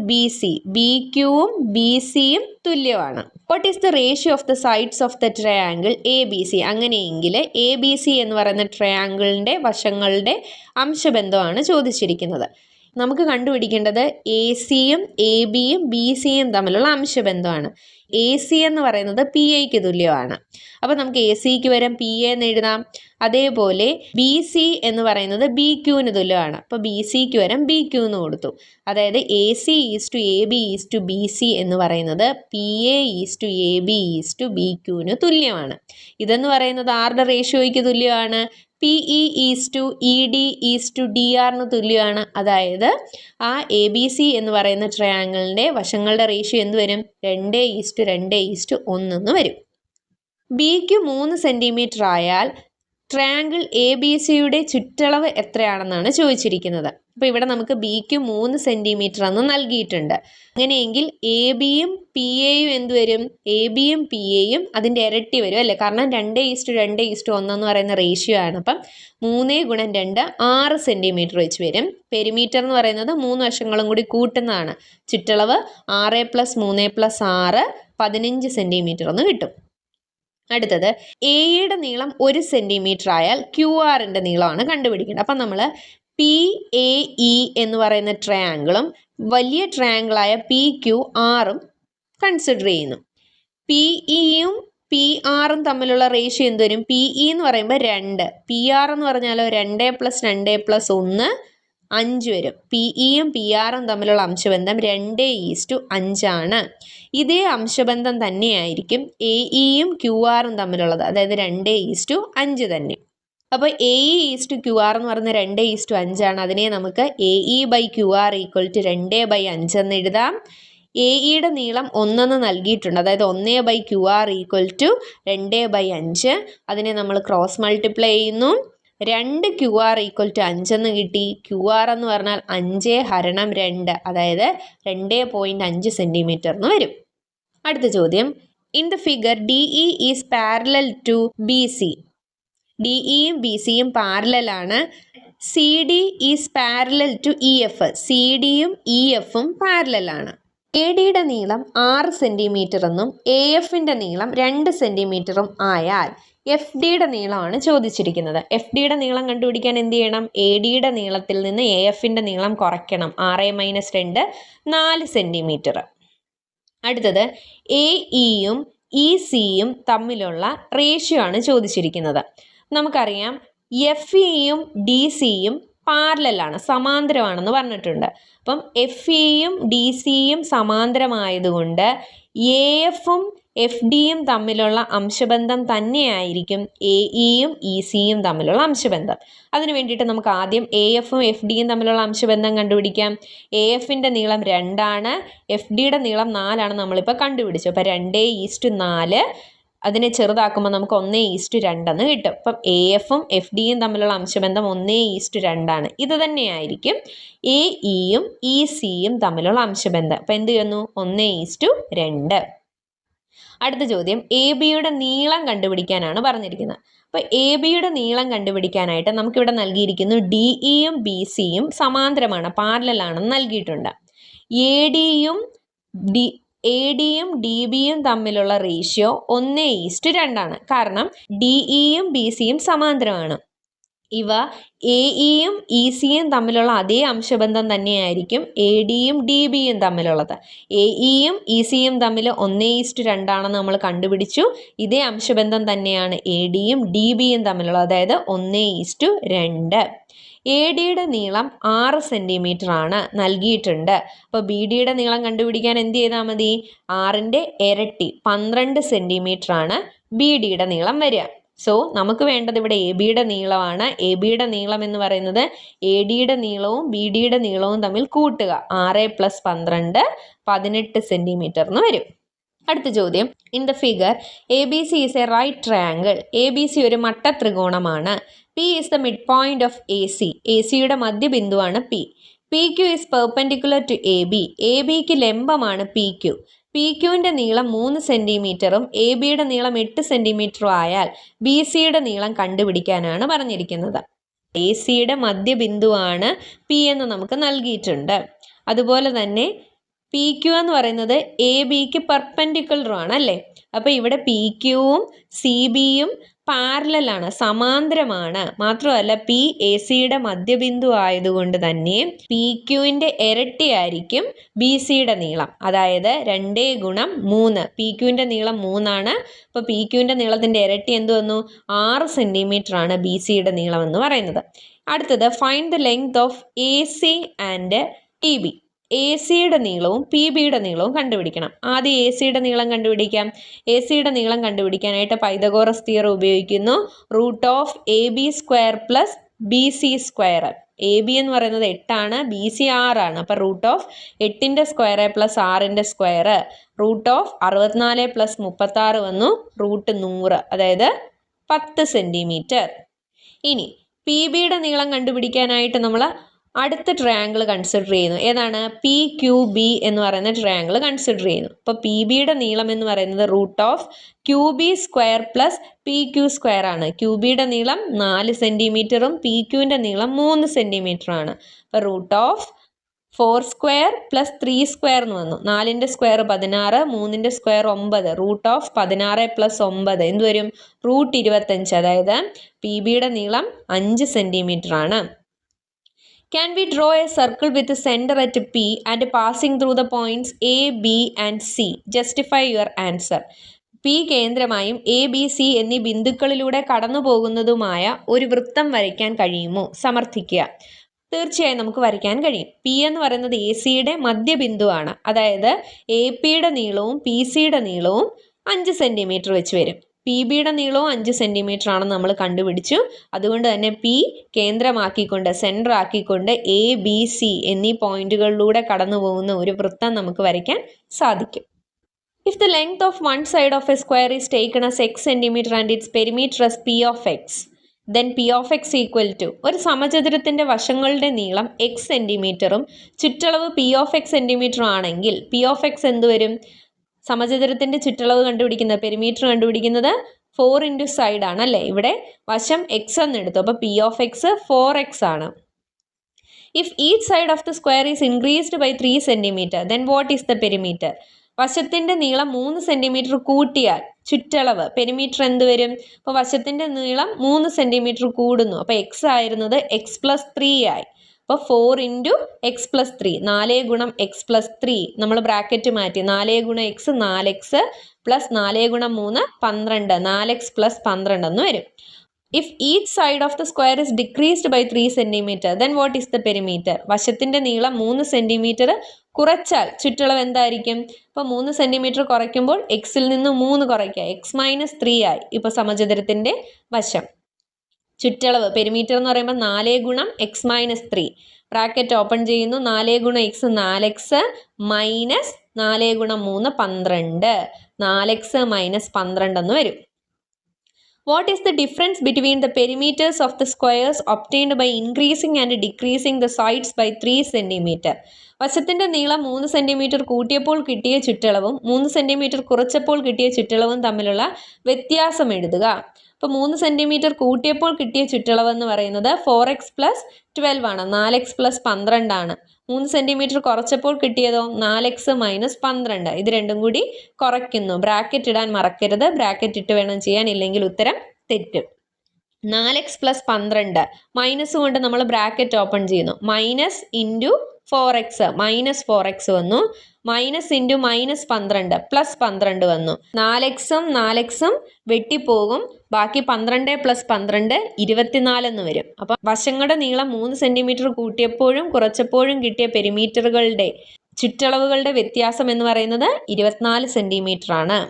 BC, BQവും BCയും തുല്യമാണ്. What is the ratio of the sides of the triangle ABC? അങ്ങനെയെങ്കിൽ ABC എന്ന് പറയുന്ന ട്രയാങ്കിളിൻ്റെ വശങ്ങളുടെ അംശബന്ധമാണ് ചോദിച്ചിരിക്കുന്നത്. നമുക്ക് കണ്ടുപിടിക്കേണ്ടത് AC-യും AB-യും BC-യും തമ്മിലുള്ള അംശബന്ധമാണ്. AC എന്ന് പറയുന്നത് PAയ്ക്ക് തുല്യമാണ്. അപ്പോൾ നമുക്ക് ACക്ക് വരാം PA എന്ന് എഴുതാം. അതേപോലെ BC എന്ന് പറയുന്നത് BQന് തുല്യമാണ്. അപ്പോൾ BCക്ക് വരാം BQ എന്ന് കൊടുത്തു. അതായത് AC = AB = BC എന്ന് പറയുന്നത് PA = AB = BQന് തുല്യമാണ്. ഇതെന്ന് പറയുന്നത് ആരുടെ റേഷ്യോയ്ക്ക് തുല്യമാണ്? PE = ED = DR തുല്യമാണ്. അതായത് ആ ABC എന്ന് പറയുന്ന ട്രയാങ്കിളിൻ്റെ വശങ്ങളുടെ റേഷ്യോ എന്ത് വരും? 2:1 2:1 എന്ന് വരും. ബിക്ക് 3 സെൻറ്റിമീറ്റർ ആയാൽ ട്രയാങ്കിൾ എ ബി സിയുടെ ചുറ്റളവ് എത്രയാണെന്നാണ് ചോദിച്ചിരിക്കുന്നത്. അപ്പോൾ ഇവിടെ നമുക്ക് ബിക്ക് 3 സെൻറ്റിമീറ്റർ എന്ന് നൽകിയിട്ടുണ്ട്. അങ്ങനെയെങ്കിൽ എ ബിയും പി എയും എന്ത് വരും? എ ബിയും പി എയും അതിൻ്റെ ഇരട്ടി വരും അല്ലേ? കാരണം 2:2:1 എന്ന് പറയുന്ന റേഷ്യോ ആണ്. അപ്പം 3 × 2 6 സെൻറ്റിമീറ്റർ വെച്ച് വരും. പെരിമീറ്റർ എന്ന് പറയുന്നത് 3 വശങ്ങളും കൂടി കൂട്ടുന്നതാണ്. ചുറ്റളവ് 6 + 3 + 6 15 സെൻറ്റിമീറ്റർ എന്ന് കിട്ടും. അടുത്തത് എയുടെ നീളം 1 സെൻറ്റിമീറ്റർ ആയാൽ ക്യു ആറിൻ്റെ നീളമാണ് കണ്ടുപിടിക്കേണ്ടത്. അപ്പം നമ്മൾ പി എ ഇ എന്ന് പറയുന്ന ട്രയാങ്കിളും വലിയ ട്രയാങ്കിളായ പി ക്യു ആറും കൺസിഡർ ചെയ്യുന്നു. പി ഇയും പി ആറും തമ്മിലുള്ള റേഷ്യോ എന്ത് വരും? പി ഇ എന്ന് പറയുമ്പോൾ 2, പി ആർ എന്ന് പറഞ്ഞാലോ 2 + 2 + 1 5 വരും. പി ഇയും പി ആറും തമ്മിലുള്ള അംശബന്ധം 2:5 ആണ്. ഇതേ അംശബന്ധം തന്നെയായിരിക്കും എ ഇയും ക്യു ആറും തമ്മിലുള്ളത്, അതായത് 2:5 തന്നെ. അപ്പോൾ എ ഇ ക്യു ആർ എന്ന് പറയുന്നത് 2:5 ആണ്. അതിനെ നമുക്ക് A E by Q R = 2/5 എന്ന് എഴുതാം. എ ഇയുടെ നീളം 1 എന്ന് നൽകിയിട്ടുണ്ട്, അതായത് 1/QR = 2/5. അതിനെ നമ്മൾ ക്രോസ് മൾട്ടിപ്ലൈ ചെയ്യുന്നു. 2QR = 5 എന്ന് കിട്ടി. QR എന്ന് പറഞ്ഞാൽ 5/2, അതായത് 2.5 സെൻറ്റിമീറ്റർ എന്ന് വരും. അടുത്ത ചോദ്യം, in the figure DE is parallel to BC. DEയും BCയും പാരലലാണ്. CD is parallel to EF. CDയും EFും പാരലലാണ്. ADയുടെ നീളം 6 സെൻറ്റിമീറ്റർ എന്നും AFൻ്റെ നീളം 2 സെൻറ്റിമീറ്ററും ആയാൽ FDയുടെ നീളമാണ് ചോദിച്ചിരിക്കുന്നത്. FDയുടെ നീളം കണ്ടുപിടിക്കാൻ എന്ത് ചെയ്യണം? ADയുടെ നീളത്തിൽ നിന്ന് AFൻ്റെ നീളം കുറയ്ക്കണം. 6 - 2 4 സെൻറ്റിമീറ്റർ. അടുത്തത് AEയും ECയും തമ്മിലുള്ള റേഷ്യോ ആണ് ചോദിച്ചിരിക്കുന്നത്. നമുക്കറിയാം FEയും DCയും പാരലലാണ്, സമാന്തരമാണെന്ന് പറഞ്ഞിട്ടുണ്ട്. അപ്പം FEയും DCയും സമാന്തരമായതുകൊണ്ട് AFും FDയും തമ്മിലുള്ള അംശബന്ധം തന്നെയായിരിക്കും AEയും ECയും തമ്മിലുള്ള അംശബന്ധം. അതിന് വേണ്ടിയിട്ട് നമുക്ക് ആദ്യം AFും FDയും തമ്മിലുള്ള അംശബന്ധം കണ്ടുപിടിക്കാം. AFൻ്റെ നീളം 2 ആണ്, FDയുടെ നീളം 4 ആണ് നമ്മളിപ്പോൾ കണ്ടുപിടിച്ചു. അപ്പോൾ 2:4. അതിനെ ചെറുതാക്കുമ്പോൾ നമുക്ക് 1:2 എന്ന് കിട്ടും. അപ്പം AFും FDയും തമ്മിലുള്ള അംശബന്ധം 1:2 ആണ്. ഇത് തന്നെയായിരിക്കും AEയും ECയും തമ്മിലുള്ള അംശബന്ധം. അപ്പം എന്ത് ചെയ്യുന്നു? 1:2. അടുത്ത ചോദ്യം, ABയുടെ നീളം കണ്ടുപിടിക്കാനാണ് പറഞ്ഞിരിക്കുന്നത്. അപ്പോൾ ABയുടെ നീളം കണ്ടുപിടിക്കാനായിട്ട് നമുക്കിവിടെ നൽകിയിരിക്കുന്നു DEയും BCയും സമാന്തരമാണ്, പാരലലാണെന്ന് നൽകിയിട്ടുണ്ട്. ADയും DBയും തമ്മിലുള്ള റേഷ്യോ 1:2 ആണ്. കാരണം DEയും BCയും സമാന്തരമാണ്. ഇവ AEയും ECയും തമ്മിലുള്ള അതേ അംശബന്ധം തന്നെയായിരിക്കും ADയും DBയും തമ്മിലുള്ളത്. AEയും ECയും തമ്മിൽ 1:2 ആണെന്ന് നമ്മൾ കണ്ടുപിടിച്ചു. ഇതേ അംശബന്ധം തന്നെയാണ് ADയും DBയും തമ്മിലുള്ളത്, അതായത് 1:2. ADയുടെ നീളം 6 സെൻറ്റിമീറ്റർ ആണ് നൽകിയിട്ടുണ്ട്. അപ്പോൾ BDയുടെ നീളം കണ്ടുപിടിക്കാൻ എന്ത് ചെയ്താൽ മതി? 6ൻ്റെ ഇരട്ടി 12 സെൻറ്റിമീറ്റർ ആണ് BDയുടെ നീളം വരിക. സോ നമുക്ക് വേണ്ടത് ഇവിടെ ABയുടെ നീളമാണ്. ABയുടെ നീളം എന്ന് പറയുന്നത് ADയുടെ നീളവും BDയുടെ നീളവും തമ്മിൽ കൂട്ടുക. 6 + 12 18 സെൻറ്റിമീറ്റർ എന്ന് വരും. അടുത്ത ചോദ്യം, in the figure ABC is a right triangle. ABC ഒരു മട്ട ത്രികോണമാണ്. P is the mid point of AC. ACയുടെ മധ്യബിന്ദുവാണ് P. PQ is perpendicular to AB. ABക്ക് ലംബമാണ് PQ. PQൻ്റെ നീളം 3 സെൻറ്റിമീറ്ററും ABയുടെ നീളം 8 സെൻറ്റിമീറ്ററും ആയാൽ BCയുടെ നീളം കണ്ടുപിടിക്കാനാണ് പറഞ്ഞിരിക്കുന്നത്. ACയുടെ മധ്യബിന്ദുവാണ് P എന്ന് നമുക്ക് നൽകിയിട്ടുണ്ട്. അതുപോലെ തന്നെ PQ എന്ന് പറയുന്നത് ABക്ക് പെർപെൻഡിക്കുലറുമാണ് അല്ലേ? അപ്പോൾ ഇവിടെ PQവും CBയും പാരലലാണ്, സമാന്തരമാണ്. മാത്രമല്ല P ACയുടെ മധ്യബിന്ദു ആയതുകൊണ്ട് തന്നെ PQൻ്റെ ഇരട്ടിയായിരിക്കും BCയുടെ നീളം, അതായത് 2 × 3. PQൻ്റെ നീളം 3 ആണ്. അപ്പോൾ PQൻ്റെ നീളത്തിൻ്റെ ഇരട്ടി എന്ത് വന്നു? 6 സെൻറ്റിമീറ്റർ ആണ് BCയുടെ നീളം എന്ന് പറയുന്നത്. അടുത്തത്, find the length of AC and PB. ACയുടെ നീളവും PBയുടെ നീളവും കണ്ടുപിടിക്കണം. ആദ്യം ACയുടെ നീളം കണ്ടുപിടിക്കാം. ACയുടെ നീളം കണ്ടുപിടിക്കാനായിട്ട് പൈതഗോറസ് തിയറം ഉപയോഗിക്കുന്നു. √AB² + BC². എ ബി എന്ന് പറയുന്നത് 8 ബി സി 6. അപ്പം root of 8 square plus 6 square root of 64 plus 36 വന്നു റൂട്ട് 100, അതായത് 10 സെൻറ്റിമീറ്റർ. ഇനി പി ബിയുടെ നീളം കണ്ടുപിടിക്കാനായിട്ട് നമ്മൾ അടുത്ത ട്രയാങ്കിൾ കൺസിഡർ ചെയ്യുന്നു. ഏതാണ്? പി ക്യു ബി എന്ന് പറയുന്ന ട്രയാങ്കിൾ കൺസിഡർ ചെയ്യുന്നു. അപ്പോൾ പി ബിയുടെ നീളം എന്ന് പറയുന്നത് root of Q B square plus P Q square ആണ്. ക്യു ബിയുടെ നീളം 4 സെൻറ്റിമീറ്ററും പി ക്യുവിൻ്റെ നീളം 3 സെൻറ്റിമീറ്ററാണ്. അപ്പോൾ root of 4 square plus 3 square എന്ന് വന്നു. 4 square 16, 3 square 9, root of 16 plus 9 എന്ത് വരും? റൂട്ട് 25. അതായത് പി ബിയുടെ നീളം 5 സെൻറ്റിമീറ്റർ ആണ്. Can we draw a circle with a center at P and passing through the points A, B and C? Justify your answer. P കേന്ദ്രമായും A B C എന്നീ ബിന്ദുക്കളിലൂടെ കടന്നു പോകുന്നതുമായ ഒരു വൃത്തം വരയ്ക്കാൻ കഴിയുമോ? സമർത്ഥിക്കുക. തീർച്ചയായും നമുക്ക് വരയ്ക്കാൻ കഴിയും. പി എന്ന് പറയുന്നത് എ സിയുടെ മധ്യബിന്ദുവാണ്. അതായത് എ പിയുടെ നീളവും പി സിയുടെ നീളവും 5 സെൻറ്റിമീറ്റർ വെച്ച് വരും. പി ബിയുടെ നീളവും 5 സെൻറ്റിമീറ്റർ ആണെന്ന് നമ്മൾ കണ്ടുപിടിച്ചു. അതുകൊണ്ട് തന്നെ പി കേന്ദ്രമാക്കിക്കൊണ്ട് സെൻറ്റർ ആക്കിക്കൊണ്ട് എ ബി സി എന്നീ പോയിന്റുകളിലൂടെ കടന്നു പോകുന്ന ഒരു വൃത്തം നമുക്ക് വരയ്ക്കാൻ സാധിക്കും. If the length of one side of a square is taken as x centimeter and its perimeter as p of x, then p of x equal to ഒരു സമചതുരത്തിൻ്റെ വശങ്ങളുടെ നീളം x സെൻറ്റിമീറ്ററും ചുറ്റളവ് p of x സെൻറ്റിമീറ്ററും ആണെങ്കിൽ p of x എന്ത് വരും? സമചതുരത്തിൻ്റെ ചുറ്റളവ് കണ്ടുപിടിക്കുന്നത്, perimeter കണ്ടുപിടിക്കുന്നത് 4 ഇൻറ്റു സൈഡ് ആണ് അല്ലേ? ഇവിടെ വശം എക്സ് എന്ന് എടുത്തു. അപ്പോൾ പി ഓഫ് എക്സ് 4x ആണ്. If each side of the square is increased by 3 centimetre then what is the perimeter? വശത്തിൻ്റെ നീളം 3 സെൻറ്റിമീറ്റർ കൂട്ടിയാൽ ചുറ്റളവ് പെരിമീറ്റർ എന്ത് വരും? അപ്പോൾ വശത്തിൻ്റെ നീളം 3 സെൻറ്റിമീറ്റർ കൂടുന്നു. അപ്പോൾ എക്സ് ആയിരുന്നത് എക്സ് പ്ലസ് 3 ആയി. അപ്പോൾ 4 ഇൻറ്റു എക്സ് പ്ലസ് 3, 4 ഗുണം എക്സ് പ്ലസ് 3, നമ്മൾ ബ്രാക്കറ്റ് മാറ്റി 4 ഗുണം എക്സ് 4x പ്ലസ് 4 ഗുണം 3 12, 4x പ്ലസ് 12 എന്ന് വരും. If each side of the square is decreased by 3 centimetre then what is the perimeter? വശത്തിൻ്റെ നീളം 3 സെൻറ്റിമീറ്റർ കുറച്ചാൽ ചുറ്റളവ് എന്തായിരിക്കും? ഇപ്പോൾ 3 സെൻറ്റിമീറ്റർ കുറയ്ക്കുമ്പോൾ എക്സിൽ നിന്ന് 3 കുറയ്ക്കുക, എക്സ് മൈനസ് 3 ആയി. ഇപ്പോൾ സമചതുരത്തിൻ്റെ വശം ചുറ്റളവ് പെരിമീറ്റർ എന്ന് പറയുമ്പോൾ 4 ഗുണം എക്സ് മൈനസ് 3, ബ്രാക്കറ്റ് ഓപ്പൺ ചെയ്യുന്നു. 4 ഗുണം എക്സ് 4x മൈനസ് 4 ഗുണം 3 12, 4x മൈനസ് 12 എന്ന് വരും. What is the difference between the perimeters of the squares obtained by increasing and decreasing the sides by 3 centimeter? വശത്തിൻ്റെ നീളം 3 സെൻറ്റിമീറ്റർ കൂട്ടിയപ്പോൾ കിട്ടിയ ചുറ്റളവും 3 സെൻറ്റിമീറ്റർ കുറച്ചപ്പോൾ കിട്ടിയ ചുറ്റളവും തമ്മിലുള്ള വ്യത്യാസം എഴുതുക. അപ്പോൾ 3 സെൻറ്റിമീറ്റർ കൂട്ടിയപ്പോൾ കിട്ടിയ ചുറ്റളവ് എന്ന് പറയുന്നത് 4x പ്ലസ് 12 ആണ്, 4x പ്ലസ് 12 ആണ്. 3 സെൻറ്റിമീറ്റർ കുറച്ചപ്പോൾ കിട്ടിയതോ 4x മൈനസ് 12. ഇത് രണ്ടും കൂടി കുറയ്ക്കുന്നു. ബ്രാക്കറ്റ് ഇടാൻ മറക്കരുത്, ബ്രാക്കറ്റ് ഇട്ട് വേണം ചെയ്യാൻ, ഇല്ലെങ്കിൽ ഉത്തരം തെറ്റും. 4x പ്ലസ് 12 മൈനസ് കൊണ്ട് നമ്മൾ ബ്രാക്കറ്റ് ഓപ്പൺ ചെയ്യുന്നു. Minus into 4x minus 4x വന്നു, മൈനസ് ഇൻറ്റു മൈനസ് 12 പ്ലസ് 12 വന്നു. 4x വെട്ടിപ്പോകും, ബാക്കി 12 പ്ലസ് 12 24 എന്ന് വരും. അപ്പം വശങ്ങളുടെ നീളം 3 സെൻറ്റിമീറ്റർ കൂട്ടിയപ്പോഴും കുറച്ചപ്പോഴും കിട്ടിയ പെരിമീറ്ററുകളുടെ ചുറ്റളവുകളുടെ വ്യത്യാസം എന്ന് പറയുന്നത് 24 സെൻറ്റിമീറ്റർ ആണ്.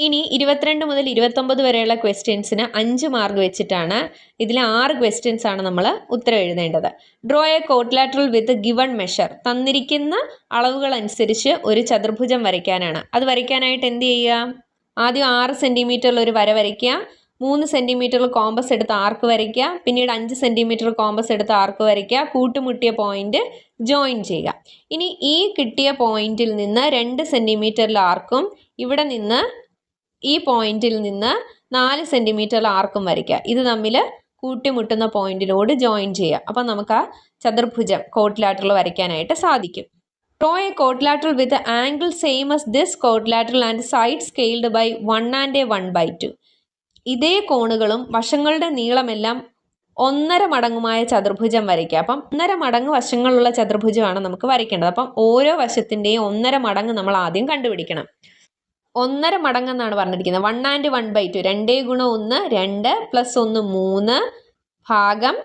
ഇനി 22 മുതൽ 29 വരെയുള്ള ക്വസ്റ്റ്യൻസിന് 5 മാർക്ക് വെച്ചിട്ടാണ്. ഇതിൽ 6 ക്വസ്റ്റ്യൻസ് ആണ് നമ്മൾ ഉത്തരം എഴുതേണ്ടത്. Draw a quadrilateral with given measure. തന്നിരിക്കുന്ന അളവുകൾ അനുസരിച്ച് ഒരു ചതുർഭുജം വരയ്ക്കാനാണ്. അത് വരയ്ക്കാനായിട്ട് എന്ത് ചെയ്യുക? ആദ്യം 6 സെൻറ്റിമീറ്ററിൽ ഒരു വര വരയ്ക്കുക, 3 സെൻറ്റിമീറ്ററിൽ കോമ്പസ് എടുത്ത് ആർക്ക് വരയ്ക്കുക, പിന്നീട് 5 സെൻറ്റിമീറ്റർ കോമ്പസ് എടുത്ത് ആർക്ക് വരയ്ക്കുക, കൂട്ടുമുട്ടിയ പോയിന്റ് ജോയിൻ ചെയ്യുക. ഇനി ഈ കിട്ടിയ പോയിന്റിൽ നിന്ന് 2 സെൻറ്റിമീറ്ററിൽ ആർക്കും ഇവിടെ നിന്ന് ഈ പോയിന്റിൽ നിന്ന് 4 സെൻറ്റിമീറ്ററിൽ ആർക്കും വരയ്ക്കുക. ഇത് തമ്മിൽ കൂട്ടിമുട്ടുന്ന പോയിന്റിലോട് ജോയിൻ ചെയ്യുക. അപ്പം നമുക്ക് ആ ചതുർഭുജം കോട്ട്ലാറ്ററൽ വരയ്ക്കാനായിട്ട് സാധിക്കും. Draw a quadrilateral with angle same as this quadrilateral and side scaled by 1 and 1/2. ഇതേ കോണുകളും വശങ്ങളുടെ നീളമെല്ലാം 1.5 മടങ്ങുമായ ചതുർഭുജം വരയ്ക്കുക. അപ്പം 1.5 മടങ്ങ് വശങ്ങളുള്ള ചതുർഭുജമാണ് നമുക്ക് വരയ്ക്കേണ്ടത്. അപ്പം ഓരോ വശത്തിൻ്റെയും 1.5 മടങ്ങ് നമ്മൾ ആദ്യം കണ്ടുപിടിക്കണം. 1.5 മടങ്ങെന്നാണ് പറഞ്ഞിരിക്കുന്നത്. 1 and 1/2, 2 ഗുണം 1 2 പ്ലസ് 1 3 ഭാഗം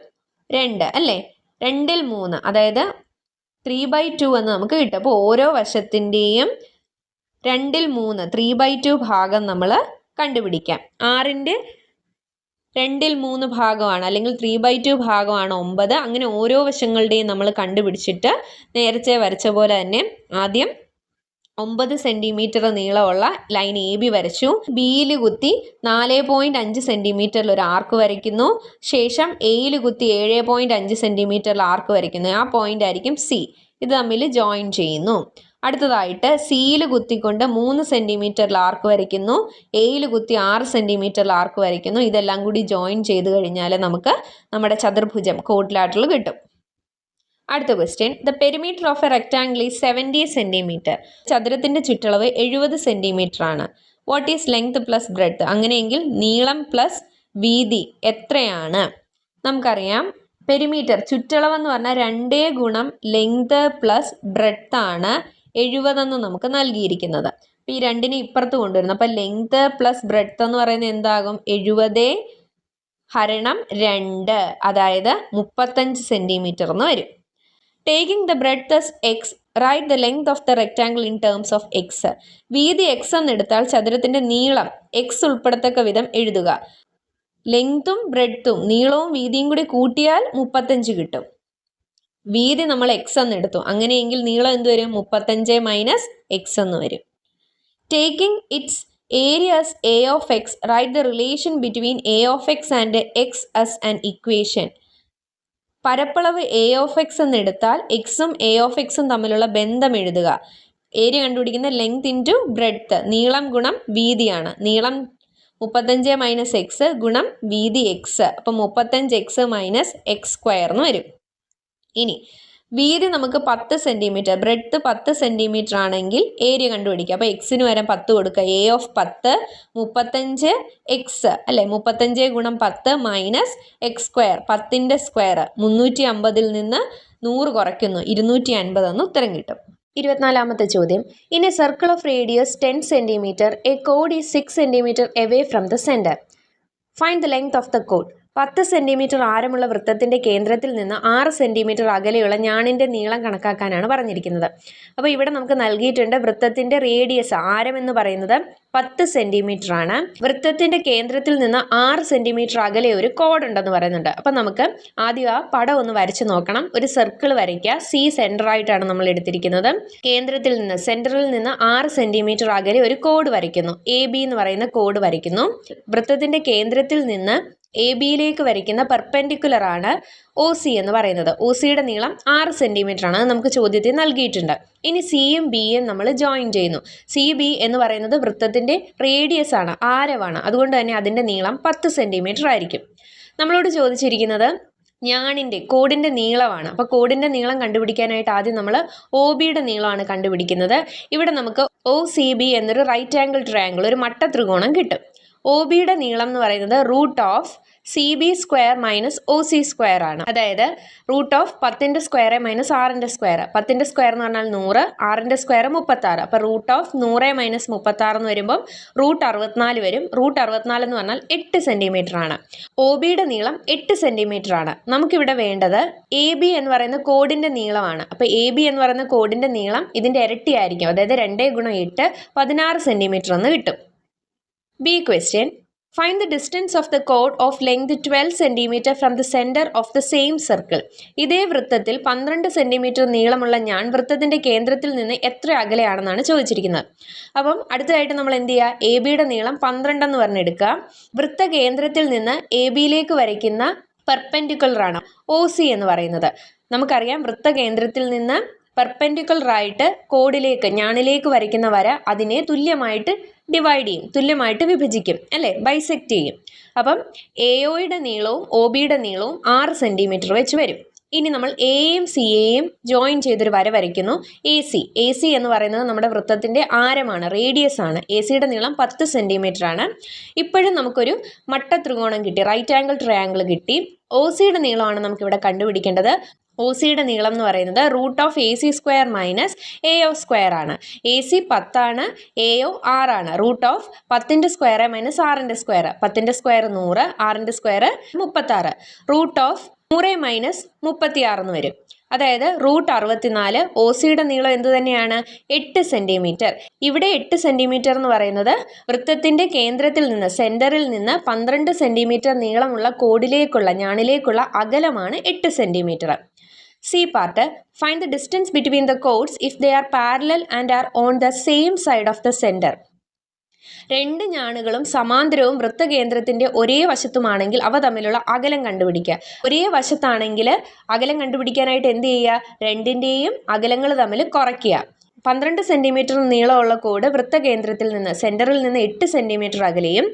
2 അല്ലേ? 2ൽ 3, അതായത് 3/2 എന്ന് നമുക്ക് കിട്ടും. അപ്പോൾ ഓരോ വശത്തിൻ്റെയും 2ൽ 3 3/2 ഭാഗം നമ്മൾ കണ്ടുപിടിക്കാം. 6ൻ്റെ 2/3 ഭാഗമാണ്, അല്ലെങ്കിൽ 3/2 ഭാഗമാണ് 9. അങ്ങനെ ഓരോ വശങ്ങളുടെയും നമ്മൾ കണ്ടുപിടിച്ചിട്ട് നേരത്തെ വരച്ച പോലെ തന്നെ ആദ്യം 9 സെന്റിമീറ്റർ നീളമുള്ള ലൈൻ AB വരച്ചു. ബിയിൽ കുത്തി 4.5 സെന്റിമീറ്ററിൽ ഒരു ആർക്ക് വരയ്ക്കുന്നു. ശേഷം എയിൽ കുത്തി 7.5 സെന്റിമീറ്ററിൽ ആർക്ക് വരയ്ക്കുന്നു. ആ പോയിന്റ് ആയിരിക്കും C. ഇത് തമ്മിൽ ജോയിൻ ചെയ്യുന്നു. അടുത്തതായിട്ട് സിയിൽ കുത്തിക്കൊണ്ട് 3 സെന്റിമീറ്ററിൽ ആർക്ക് വരയ്ക്കുന്നു. എയിൽ കുത്തി 6 സെന്റിമീറ്ററിൽ ആർക്ക് വരയ്ക്കുന്നു. ഇതെല്ലാം കൂടി ജോയിൻ ചെയ്ത് കഴിഞ്ഞാൽ നമുക്ക് നമ്മുടെ ചതുർഭുജം ക്വാഡ്രിലാറ്ററൽ കിട്ടും. അടുത്ത question, the perimeter of A rectangle is 70 centimetre. ചതുരത്തിന്റെ ചുറ്റളവ് 70 സെന്റിമീറ്റർ ആണ്. What is length plus breadth? അങ്ങനെയെങ്കിൽ നീളം പ്ലസ് വീതി എത്രയാണ്? നമുക്കറിയാം പെരിമീറ്റർ ചുറ്റളവ് എന്ന് പറഞ്ഞാൽ 2 ഗുണം ലെങ്ത് പ്ലസ് ബ്രെഡ്ത്ത് ആണ് 70 എന്ന് നമുക്ക് നൽകിയിരിക്കുന്നത്. അപ്പം ഈ രണ്ടിനെ ഇപ്പുറത്ത് കൊണ്ടുവരുന്നു. അപ്പം ലെങ്ത് പ്ലസ് ബ്രെഡ്ത്ത് എന്ന് പറയുന്നത് എന്താകും? 70 ഹരണം 2, അതായത് 35 സെന്റിമീറ്റർ എന്ന് വരും. Taking the breadth as x, write the length of the rectangle in terms of X. വീതി x എന്നെടുത്താൽ ചതുരത്തിന്റെ നീളം x ഉൾപ്പെടത്തക്ക വിധം എഴുതുക. ലെങ്തും ബ്രെഡ്ത്തും നീളവും വീതിയും കൂടി കൂട്ടിയാൽ 35 കിട്ടും. വീതി നമ്മൾ x എന്നെടുത്തു, അങ്ങനെയെങ്കിൽ നീളം എന്ത് വരും? 35 മൈനസ് x എന്ന് വരും. Taking it's area as a of x, write the relation between a of x and x as an equation. പരപ്പളവ് a of x എന്നെടുത്താൽ എക്സും a of x തമ്മിലുള്ള ബന്ധം എഴുതുക. ഏരിയ കണ്ടുപിടിക്കുന്ന ലെങ്ത് ഇൻറ്റു ബ്രെഡ്ത്ത്, നീളം ഗുണം വീതിയാണ്. നീളം 35 മൈനസ് എക്സ് ഗുണം വീതി എക്സ്, അപ്പം 35x മൈനസ് എക്സ് സ്ക്വയർ എന്ന് വരും. ഇനി വീതി നമുക്ക് 10 സെന്റിമീറ്റർ, ബ്രെഡ്ത്ത് 10 സെന്റിമീറ്റർ ആണെങ്കിൽ ഏരിയ കണ്ടുപിടിക്കുക. അപ്പോൾ എക്സിന് വരാൻ 10 കൊടുക്കുക. a ഓഫ് 10 35x അല്ലേ, 35 ഗുണം 10 മൈനസ് എക്സ് സ്ക്വയർ, 10ന്റെ സ്ക്വയർ 350 നിന്ന് 100 കുറയ്ക്കുന്നു, 250 എന്ന് ഉത്തരം കിട്ടും. 24ാമത്തെ ചോദ്യം, in a circle of radius 10 centimetre a കോഡ് is 6 centimetre away from the centre. Find the length of the കോഡ്. 10 സെന്റിമീറ്റർ ആരമുള്ള വൃത്തത്തിന്റെ കേന്ദ്രത്തിൽ നിന്ന് 6 സെന്റിമീറ്റർ അകലെയുള്ള ഞാണിന്റെ നീളം കണക്കാക്കാനാണ് പറഞ്ഞിരിക്കുന്നത്. അപ്പോൾ ഇവിടെ നമുക്ക് നൽകിയിട്ടുണ്ട് വൃത്തത്തിന്റെ റേഡിയസ്, ആരം എന്ന് പറയുന്നത് 10 സെന്റിമീറ്റർ ആണ്. വൃത്തത്തിന്റെ കേന്ദ്രത്തിൽ നിന്ന് 6 സെന്റിമീറ്റർ അകലെ ഒരു കോഡ് ഉണ്ടെന്ന് പറയുന്നുണ്ട്. അപ്പം നമുക്ക് ആദ്യം ആ പടം ഒന്ന് വരച്ചു നോക്കണം. ഒരു സർക്കിൾ വരയ്ക്കുക. സി സെന്റർ ആയിട്ടാണ് നമ്മൾ എടുത്തിരിക്കുന്നത്. കേന്ദ്രത്തിൽ നിന്ന്, സെന്ററിൽ നിന്ന് 6 സെന്റിമീറ്റർ അകലെ ഒരു കോഡ് വരയ്ക്കുന്നു. AB എന്ന് പറയുന്ന കോഡ് വരയ്ക്കുന്നു. വൃത്തത്തിന്റെ കേന്ദ്രത്തിൽ നിന്ന് AB-യിലേക്ക് വരയ്ക്കുന്ന പെർപെൻഡിക്കുലർ ആണ് OC എന്ന് പറയുന്നത്. OCയുടെ നീളം 6 സെന്റിമീറ്റർ ആണ്. അത് നമുക്ക് ചോദ്യത്തിൽ നൽകിയിട്ടുണ്ട്. ഇനി സിയും ബിയും നമ്മൾ ജോയിൻ ചെയ്യുന്നു. CB എന്ന് പറയുന്നത് വൃത്തത്തിന്റെ റേഡിയസ് ആണ്, ആരമാണ്. അതുകൊണ്ട് തന്നെ അതിന്റെ നീളം 10 സെന്റിമീറ്റർ ആയിരിക്കും. നമ്മളോട് ചോദിച്ചിരിക്കുന്നത് ഞാണിന്റെ കോഡിന്റെ നീളമാണ്. അപ്പോൾ കോഡിന്റെ നീളം കണ്ടുപിടിക്കാനായിട്ട് ആദ്യം നമ്മൾ OBയുടെ നീളമാണ് കണ്ടുപിടിക്കുന്നത്. ഇവിടെ നമുക്ക് OCB എന്നൊരു റൈറ്റ് ആംഗിൾ ട്രയാങ്കിൾ, ഒരു മട്ട ത്രികോണം കിട്ടും. OBയുടെ നീളം എന്ന് പറയുന്നത് root of CB square minus OC square ആണ്. അതായത് റൂട്ട് ഓഫ് 10ന്റെ സ്ക്വയർ മൈനസ് 6ന്റെ സ്ക്വയർ. 10ന്റെ സ്ക്വയർ എന്ന് പറഞ്ഞാൽ 100, 6ന്റെ സ്ക്വയർ 36. അപ്പോൾ റൂട്ട് ഓഫ് 100 മൈനസ് 36 എന്ന് വരുമ്പോൾ റൂട്ട് 64 വരും. റൂട്ട് 64 എന്ന് പറഞ്ഞാൽ 8 സെന്റിമീറ്റർ ആണ്. OBയുടെ നീളം 8 സെന്റിമീറ്റർ ആണ്. നമുക്കിവിടെ വേണ്ടത് AB എന്ന് പറയുന്ന കോഡിന്റെ നീളമാണ്. അപ്പോൾ AB എന്ന് പറയുന്ന കോഡിന്റെ നീളം ഇതിന്റെ ഇരട്ടിയായിരിക്കും. അതായത് 2 ഗുണം 8 16 സെന്റിമീറ്റർ എന്ന് കിട്ടും. B question. Find the distance of the chord of length 12 cm from the center of the same circle. ഇതേ വൃത്തത്തിൽ 12 സെന്റിമീറ്റർ നീളമുള്ള ഞാൻ വൃത്തത്തിന്റെ കേന്ദ്രത്തിൽ നിന്ന് എത്ര അകലെയാണെന്നാണ് ചോദിച്ചിരിക്കുന്നത്. അപ്പം അടുത്തതായിട്ട് നമ്മൾ എന്ത് ചെയ്യുക? ABയുടെ നീളം 12 എന്ന് പറഞ്ഞെടുക്കുക. വൃത്ത കേന്ദ്രത്തിൽ നിന്ന് AB-യിലേക്ക് വരയ്ക്കുന്ന പെർപെൻഡിക്കുലർ ആണ് OC എന്ന് പറയുന്നത്. നമുക്കറിയാം വൃത്ത കേന്ദ്രത്തിൽ നിന്ന് പെർപെൻഡിക്കുലർ ആയിട്ട് കോഡിലേക്ക്, ഞാണിലേക്ക് വരയ്ക്കുന്ന വര അതിനെ തുല്യമായിട്ട് ഡിവൈഡ് ചെയ്യും, തുല്യമായിട്ട് വിഭജിക്കും അല്ലേ, ബൈസെക്റ്റ് ചെയ്യും. അപ്പം AOയുടെ നീളവും OBയുടെ നീളവും 6 സെന്റിമീറ്റർ വെച്ച് വരും. ഇനി നമ്മൾ എയും സിയെയും ജോയിൻ ചെയ്തൊരു വര വരയ്ക്കുന്നു. AC എന്ന് പറയുന്നത് നമ്മുടെ വൃത്തത്തിന്റെ ആരമാണ്, റേഡിയസ് ആണ്. ACയുടെ നീളം 10 സെന്റിമീറ്റർ ആണ്. ഇപ്പോഴും നമുക്കൊരു മട്ട ത്രികോണം കിട്ടി, റൈറ്റ് ആംഗിൾ ട്രയാങ്കിൾ കിട്ടി. OCയുടെ നീളമാണ് നമുക്കിവിടെ കണ്ടുപിടിക്കേണ്ടത്. OCയുടെ നീളം എന്ന് പറയുന്നത് root of AC square minus AO square ആണ്. AC 10 ആണ്, AO 6 ആണ്. റൂട്ട് ഓഫ് 10ന്റെ സ്ക്വയർ മൈനസ് 6ന്റെ സ്ക്വയർ, 10ന്റെ സ്ക്വയർ 100, 6ന്റെ സ്ക്വയർ 36. റൂട്ട് ഓഫ് 100 മൈനസ് 36 എന്ന് വരും. അതായത് √64. ഒ സിയുടെ നീളം എന്ത് തന്നെയാണ്? 8 സെൻറ്റിമീറ്റർ. ഇവിടെ 8 സെൻറ്റിമീറ്റർ എന്ന് പറയുന്നത് വൃത്തത്തിൻ്റെ കേന്ദ്രത്തിൽ നിന്ന്, സെൻറ്ററിൽ നിന്ന് 12 സെൻറ്റിമീറ്റർ നീളമുള്ള കോഡിലേക്കുള്ള, ഞാണിലേക്കുള്ള അകലമാണ് 8 centimetre. C part, find the distance between the chords if they are parallel and are on the same side of the centre. രണ്ട് ഞാണുകളും സമാന്തരവും വൃത്തകേന്ദ്രത്തിന്റെ ഒരേ വശത്തുമാണെങ്കിൽ അവ തമ്മിലുള്ള അകലം കണ്ടുപിടിക്കുക. ഒരേ വശത്താണെങ്കിൽ അകലം കണ്ടുപിടിക്കാനായിട്ട് എന്ത് ചെയ്യുക? രണ്ടിൻ്റെയും അകലങ്ങൾ തമ്മിൽ കുറയ്ക്കുക. 12 സെൻറ്റിമീറ്റർ നീളമുള്ള കോഡ് വൃത്തകേന്ദ്രത്തിൽ നിന്ന്, സെൻറ്ററിൽ നിന്ന് 8 സെൻറ്റിമീറ്റർ അകലെയും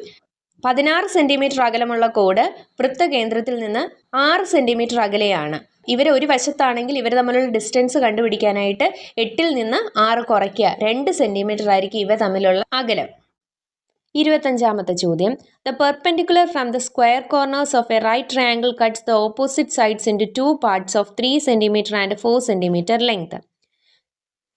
16 സെൻറ്റിമീറ്റർ അകലമുള്ള കോഡ് വൃത്തകേന്ദ്രത്തിൽ നിന്ന് 6 സെൻറ്റിമീറ്റർ അകലെയാണ്. ഇവർ ഒരു വശത്താണെങ്കിൽ ഇവർ തമ്മിലുള്ള ഡിസ്റ്റൻസ് കണ്ടുപിടിക്കാനായിട്ട് 8-ൽ നിന്ന് 6 കുറയ്ക്കുക. 2 സെൻറ്റിമീറ്റർ ആയിരിക്കും ഇവ തമ്മിലുള്ള അകലം. 25ാമത്തെ ചോദ്യം. The perpendicular from the square corners of a right triangle cuts the opposite sides into two parts of 3 cm and 4 cm length.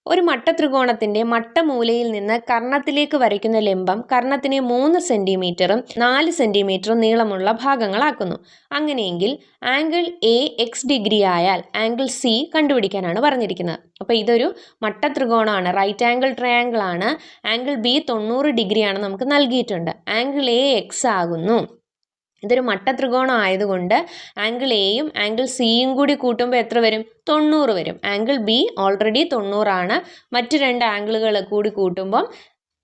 ഒരു മട്ടത്രികോണത്തിന്റെ മട്ടമൂലയിൽ നിന്ന് കർണത്തിലേക്ക് വരയ്ക്കുന്ന ലംബം കർണത്തിനെ 3 സെൻറ്റിമീറ്ററും 4 സെൻറ്റിമീറ്ററും നീളമുള്ള ഭാഗങ്ങളാക്കുന്നു. അങ്ങനെയെങ്കിൽ ആംഗിൾ എ എക്സ് ഡിഗ്രി ആയാൽ ആംഗിൾ സി കണ്ടുപിടിക്കാനാണ് പറഞ്ഞിരിക്കുന്നത്. അപ്പോൾ ഇതൊരു മട്ടത്രികോണമാണ്, റൈറ്റ് ആംഗിൾ ട്രയാങ്കിൾ ആണ്. ആംഗിൾ ബി 90 ഡിഗ്രിയാണ് നമുക്ക് നൽകിയിട്ടുണ്ട്. ആംഗിൾ എ എക്സ് ആകുന്നു. ഇതൊരു മട്ടത്രികോണം ആയതുകൊണ്ട് ആംഗിൾ എയും ആംഗിൾ സിയും കൂടി കൂട്ടുമ്പോൾ എത്ര വരും? 90 വരും. ആംഗിൾ ബി ഓൾറെഡി 90 ആണ്. മറ്റ് രണ്ട് ആംഗിളുകൾ കൂടി കൂട്ടുമ്പം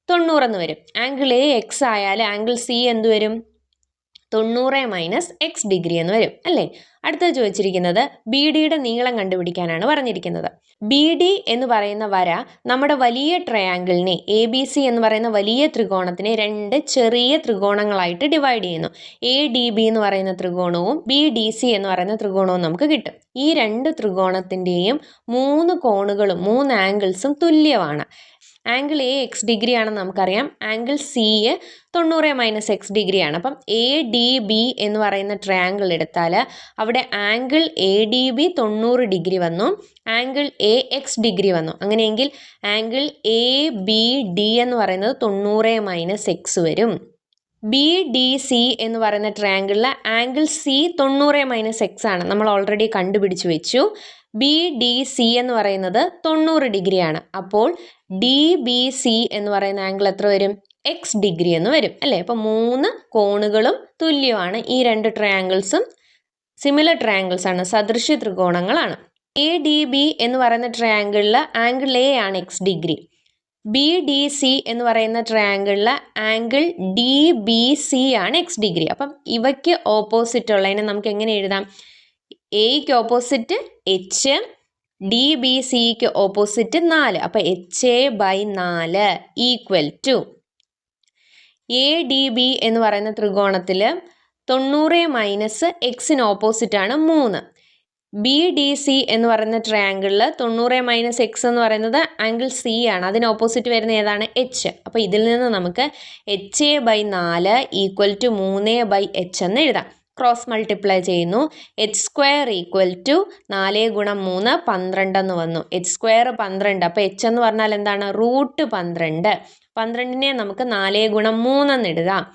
90 എന്ന് വരും. ആംഗിൾ എ എക്സ് ആയാൽ ആംഗിൾ സി എന്ത് വരും? 90 - x ഡിഗ്രി എന്ന് വരും അല്ലേ. അടുത്തത് ചോദിച്ചിരിക്കുന്നത് ബി ഡിയുടെ നീളം കണ്ടുപിടിക്കാനാണ് പറഞ്ഞിരിക്കുന്നത്. ബി ഡി എന്ന് പറയുന്ന വര നമ്മുടെ വലിയ ട്രയാങ്കിളിനെ, എ ബി സി എന്ന് പറയുന്ന വലിയ ത്രികോണത്തിനെ 2 ചെറിയ ത്രികോണങ്ങളായിട്ട് ഡിവൈഡ് ചെയ്യുന്നു. എ ഡി ബി എന്ന് പറയുന്ന ത്രികോണവും ബി ഡി സി എന്ന് പറയുന്ന ത്രികോണവും നമുക്ക് കിട്ടും. ഈ 2 ത്രികോണത്തിൻ്റെയും 3 കോണുകളും 3 ആംഗിൾസും തുല്യമാണ്. ആംഗിൾ എ എക്സ് ഡിഗ്രി ആണെന്ന് നമുക്കറിയാം. ആംഗിൾ സി 90 - x ഡിഗ്രിയാണ്. അപ്പം എ ഡി ബി എന്ന് പറയുന്ന ട്രയാങ്കിൾ എടുത്താൽ അവിടെ angle A D B 90 degree വന്നു, ആംഗിൾ എ എക്സ് ഡിഗ്രി വന്നു. അങ്ങനെയെങ്കിൽ ആംഗിൾ എ ബി ഡി എന്ന് പറയുന്നത് 90 - x വരും. ബി ഡി സി എന്ന് പറയുന്ന ട്രയാങ്കിളിൽ ആംഗിൾ സി 90 - x ആണ്, നമ്മൾ ഓൾറെഡി കണ്ടുപിടിച്ച് വെച്ചു. ബി ഡി സി എന്ന് പറയുന്നത് 90 ഡിഗ്രിയാണ്. അപ്പോൾ ഡി ബി സി എന്ന് പറയുന്ന ആംഗിൾ എത്ര വരും? എക്സ് ഡിഗ്രി എന്ന് വരും അല്ലേ. അപ്പോൾ 3 കോണുകളും തുല്യമാണ്. ഈ 2 ട്രയാങ്കിൾസും സിമിലർ ട്രയാങ്കിൾസ് ആണ്, സദൃശ്യ ത്രികോണങ്ങളാണ്. എ ഡി ബി എന്ന് പറയുന്ന ട്രയാങ്കിളിൽ ആംഗിൾ എ ആണ് X degree. B D C എന്ന് പറയുന്ന ട്രയാങ്കിളിൽ ആംഗിൾ ഡി ബി സി ആണ് എക്സ് ഡിഗ്രി. അപ്പം ഇവയ്ക്ക് ഓപ്പോസിറ്റ് ഉള്ളതിനെ നമുക്ക് എങ്ങനെ എഴുതാം? എയ്ക്ക് ഓപ്പോസിറ്റ് എച്ച്, ഡി ബി സിക്ക് ഓപ്പോസിറ്റ് 4. അപ്പോൾ HA/4 equal to A D B എന്ന് പറയുന്ന ത്രികോണത്തിൽ 90 - എക്സിന് ഓപ്പോസിറ്റാണ് 3. ബി ഡി സി എന്ന് പറയുന്ന ട്രയാങ്കിളിൽ 90 - x എന്ന് പറയുന്നത് ആംഗിൾ സി ആണ്. അതിന് ഓപ്പോസിറ്റ് വരുന്ന ഏതാണ്? എച്ച്. അപ്പോൾ ഇതിൽ നിന്ന് നമുക്ക് HA/4 ഈക്വൽ ടു 3/h എന്ന് എഴുതാം. ക്രോസ് മൾട്ടിപ്ലൈ ചെയ്യുന്നു. h² ഈക്വൽ ടു 4 × 3 12 എന്ന് വന്നു. h² 12. അപ്പോൾ h എന്ന് പറഞ്ഞാൽ എന്താണ്? √12. 12നെ നമുക്ക് 4 × 3 എന്ന് എഴുതാം.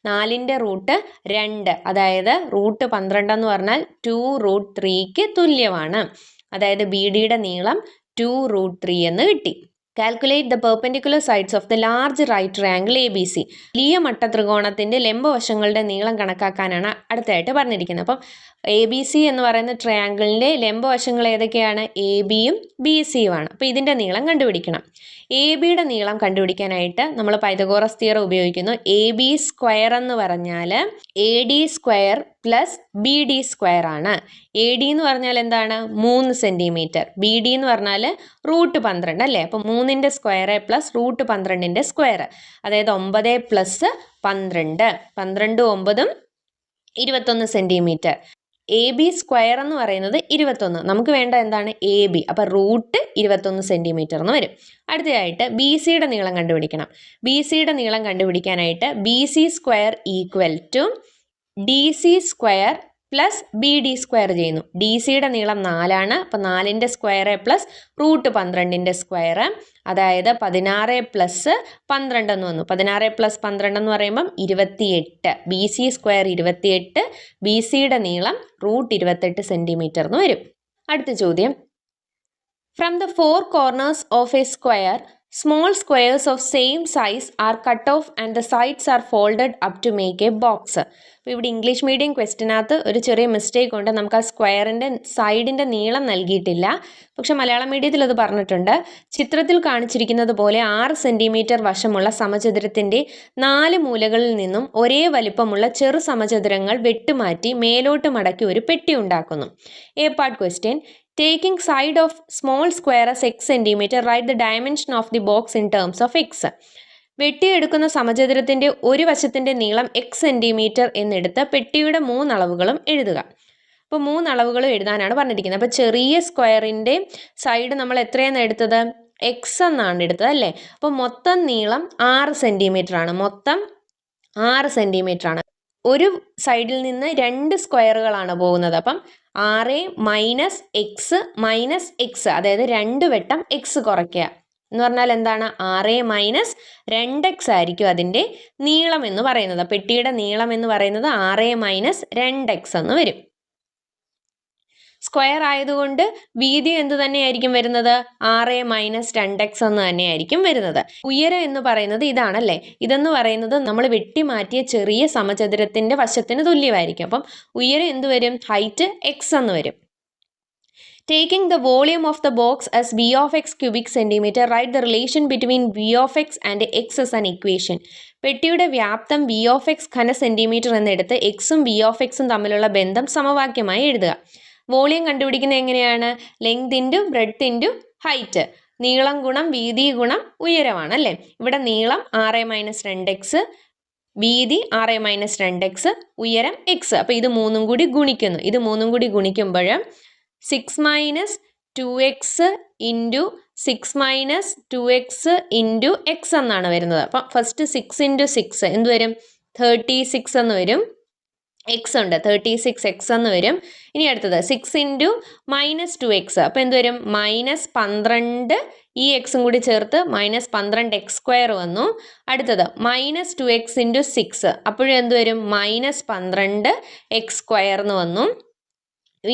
4ൻ്റെ റൂട്ട് 2, അതായത് √12 എന്ന് പറഞ്ഞാൽ 2√3ക്ക് തുല്യമാണ്. അതായത് ബി ഡിയുടെ നീളം 2√3 എന്ന് കിട്ടി. Calculate the perpendicular sides of the large right triangle A B C. വലിയ മട്ടത്രികോണത്തിൻ്റെ ലംബവശങ്ങളുടെ നീളം കണക്കാക്കാനാണ് അടുത്തായിട്ട് പറഞ്ഞിരിക്കുന്നത്. അപ്പം എ ബി സി എന്ന് പറയുന്ന ട്രയാങ്കിളിൻ്റെ ലംബവശങ്ങൾ ഏതൊക്കെയാണ്? എ ബിയും ബി സിയുമാണ്. അപ്പോൾ ഇതിൻ്റെ നീളം കണ്ടുപിടിക്കണം. എ ബിയുടെ നീളം കണ്ടുപിടിക്കാനായിട്ട് നമ്മൾ പൈതഗോറസ് തിയറം ഉപയോഗിക്കുന്നു. എ ബി സ്ക്വയർ എന്ന് പറഞ്ഞാൽ A D square plus B D square ആണ്. എ ഡി എന്ന് പറഞ്ഞാൽ എന്താണ്? 3 സെൻറ്റിമീറ്റർ. ബി ഡി എന്ന് പറഞ്ഞാൽ √12 അല്ലേ. അപ്പോൾ 3ൻ്റെ സ്ക്വയർ പ്ലസ് √12ൻ്റെ സ്ക്വയർ, അതായത് 9 + 12. 12 9 21 സെൻറ്റിമീറ്റർ. എ ബി സ്ക്വയർ എന്ന് പറയുന്നത് 21. നമുക്ക് വേണ്ട എന്താണ്? A B. അപ്പോൾ √21 സെൻറ്റിമീറ്റർ എന്ന് വരും. അടുത്തതായിട്ട് ബി സിയുടെ നീളം കണ്ടുപിടിക്കണം. ബി സിയുടെ നീളം കണ്ടുപിടിക്കാനായിട്ട് B C square equal to D C square plus B D square ചെയ്യുന്നു. ഡി സിയുടെ നീളം 4 ആണ്. അപ്പോൾ 4ൻ്റെ സ്ക്വയർ പ്ലസ് √12ൻ്റെ സ്ക്വയർ, അതായത് 16 + 12 എന്ന് വന്നു. 16 + 12 എന്ന് പറയുമ്പം 28. ബി സി സ്ക്വയർ 28, ബി സിയുടെ നീളം √28 സെൻറ്റിമീറ്റർ എന്ന് വരും. അടുത്ത ചോദ്യം. From the four corners of a square, small squares of same size are cut off and the sides are folded up to make a box. അപ്പോൾ ഇവിടെ ഇംഗ്ലീഷ് മീഡിയം ക്വസ്റ്റിനകത്ത് ഒരു ചെറിയ മിസ്റ്റേക്ക് ഉണ്ട്. നമുക്ക് ആ സ്ക്വയറിൻ്റെ സൈഡിൻ്റെ നീളം നൽകിയിട്ടില്ല. പക്ഷെ മലയാളം മീഡിയത്തിൽ അത് പറഞ്ഞിട്ടുണ്ട്. ചിത്രത്തിൽ കാണിച്ചിരിക്കുന്നത് പോലെ 6 സെൻറ്റിമീറ്റർ വശമുള്ള സമചതുരത്തിൻ്റെ 4 മൂലകളിൽ നിന്നും ഒരേ വലിപ്പമുള്ള ചെറു സമചതുരങ്ങൾ വെട്ടുമാറ്റി മേലോട്ട് മടക്കി ഒരു പെട്ടി ഉണ്ടാക്കുന്നു. A part question. Taking side of small square as x centimeter, write the dimension of the box in terms of x. വെട്ടിയെടുക്കുന്ന സമചതുരത്തിൻ്റെ ഒരു വശത്തിൻ്റെ നീളം x സെൻറ്റിമീറ്റർ എന്നെടുത്ത് പെട്ടിയുടെ 3 അളവുകളും എഴുതുക. അപ്പോൾ 3 അളവുകളും എഴുതാനാണ് പറഞ്ഞിരിക്കുന്നത്. അപ്പോൾ ചെറിയ സ്ക്വയറിൻ്റെ സൈഡ് നമ്മൾ എത്രയാണ് എടുത്തത്? x എന്നാണ് എടുത്തത് അല്ലേ? അപ്പോൾ മൊത്തം നീളം 6 സെൻറ്റിമീറ്റർ ആണ്. മൊത്തം 6 സെൻറ്റിമീറ്റർ ആണ്. ഒരു സൈഡിൽ നിന്ന് 2 സ്ക്വയറുകളാണ് പോകുന്നത്. അപ്പം 6 മൈനസ് എക്സ് മൈനസ് എക്സ്, അതായത് 2 വട്ടം എക്സ് കുറയ്ക്കുക എന്ന് പറഞ്ഞാൽ എന്താണ്? 6 മൈനസ് 2x ആയിരിക്കും അതിൻ്റെ നീളം എന്ന് പറയുന്നത്. പെട്ടിയുടെ നീളം എന്ന് പറയുന്നത് 6 മൈനസ് 2x എന്ന് വരും. സ്ക്വയർ ആയതുകൊണ്ട് വീതി എന്ത് തന്നെയായിരിക്കും വരുന്നത്? 6 മൈനസ് 2x എന്ന് തന്നെയായിരിക്കും വരുന്നത്. ഉയരം എന്ന് പറയുന്നത് ഇതാണല്ലേ? ഇതെന്ന് പറയുന്നത് നമ്മൾ വെട്ടിമാറ്റിയ ചെറിയ സമചതുരത്തിൻ്റെ വശത്തിന് തുല്യമായിരിക്കും. അപ്പം ഉയരം എന്ത് വരും? ഹൈറ്റ് x എന്ന് വരും. Taking the volume of the box as v of x cubic centimeter, write the relation between v of x and x as an equation. പെട്ടിയുടെ വ്യാപ്തം v of x ഘന സെൻറ്റിമീറ്റർ എന്നെടുത്ത് എക്സും v of x തമ്മിലുള്ള ബന്ധം സമവാക്യമായി എഴുതുക. Volume കണ്ടുപിടിക്കുന്നത് എങ്ങനെയാണ്? Length into breadth into height. നീളം ഗുണം വീതി ഗുണം ഉയരമാണ് അല്ലേ? ഇവിടെ നീളം 6 മൈനസ് 2x, വീതി 6 മൈനസ് 2x, ഉയരം x. അപ്പോൾ ഇത് 3 കൂടി ഗുണിക്കുന്നു. ഇത് 3 കൂടി ഗുണിക്കുമ്പോൾ 6 minus 2x into 6 minus 2x into x എന്നാണ് വരുന്നത്. അപ്പം ഫസ്റ്റ് 6 ഇൻറ്റു 6 എന്ത് വരും? 36 എന്ന് വരും. x ഉണ്ട്, 36x എന്ന് വരും. ഇനി അടുത്തത് 6 ഇൻറ്റു മൈനസ് 2x, അപ്പോൾ എന്ത് വരും? മൈനസ് 12, ഈ എക്സും കൂടി ചേർത്ത് മൈനസ് 12x² വന്നു. അടുത്തത് മൈനസ് 2x ഇൻറ്റു 6, അപ്പോഴും എന്ത് വരും? മൈനസ് 12x² എന്ന് വന്നു.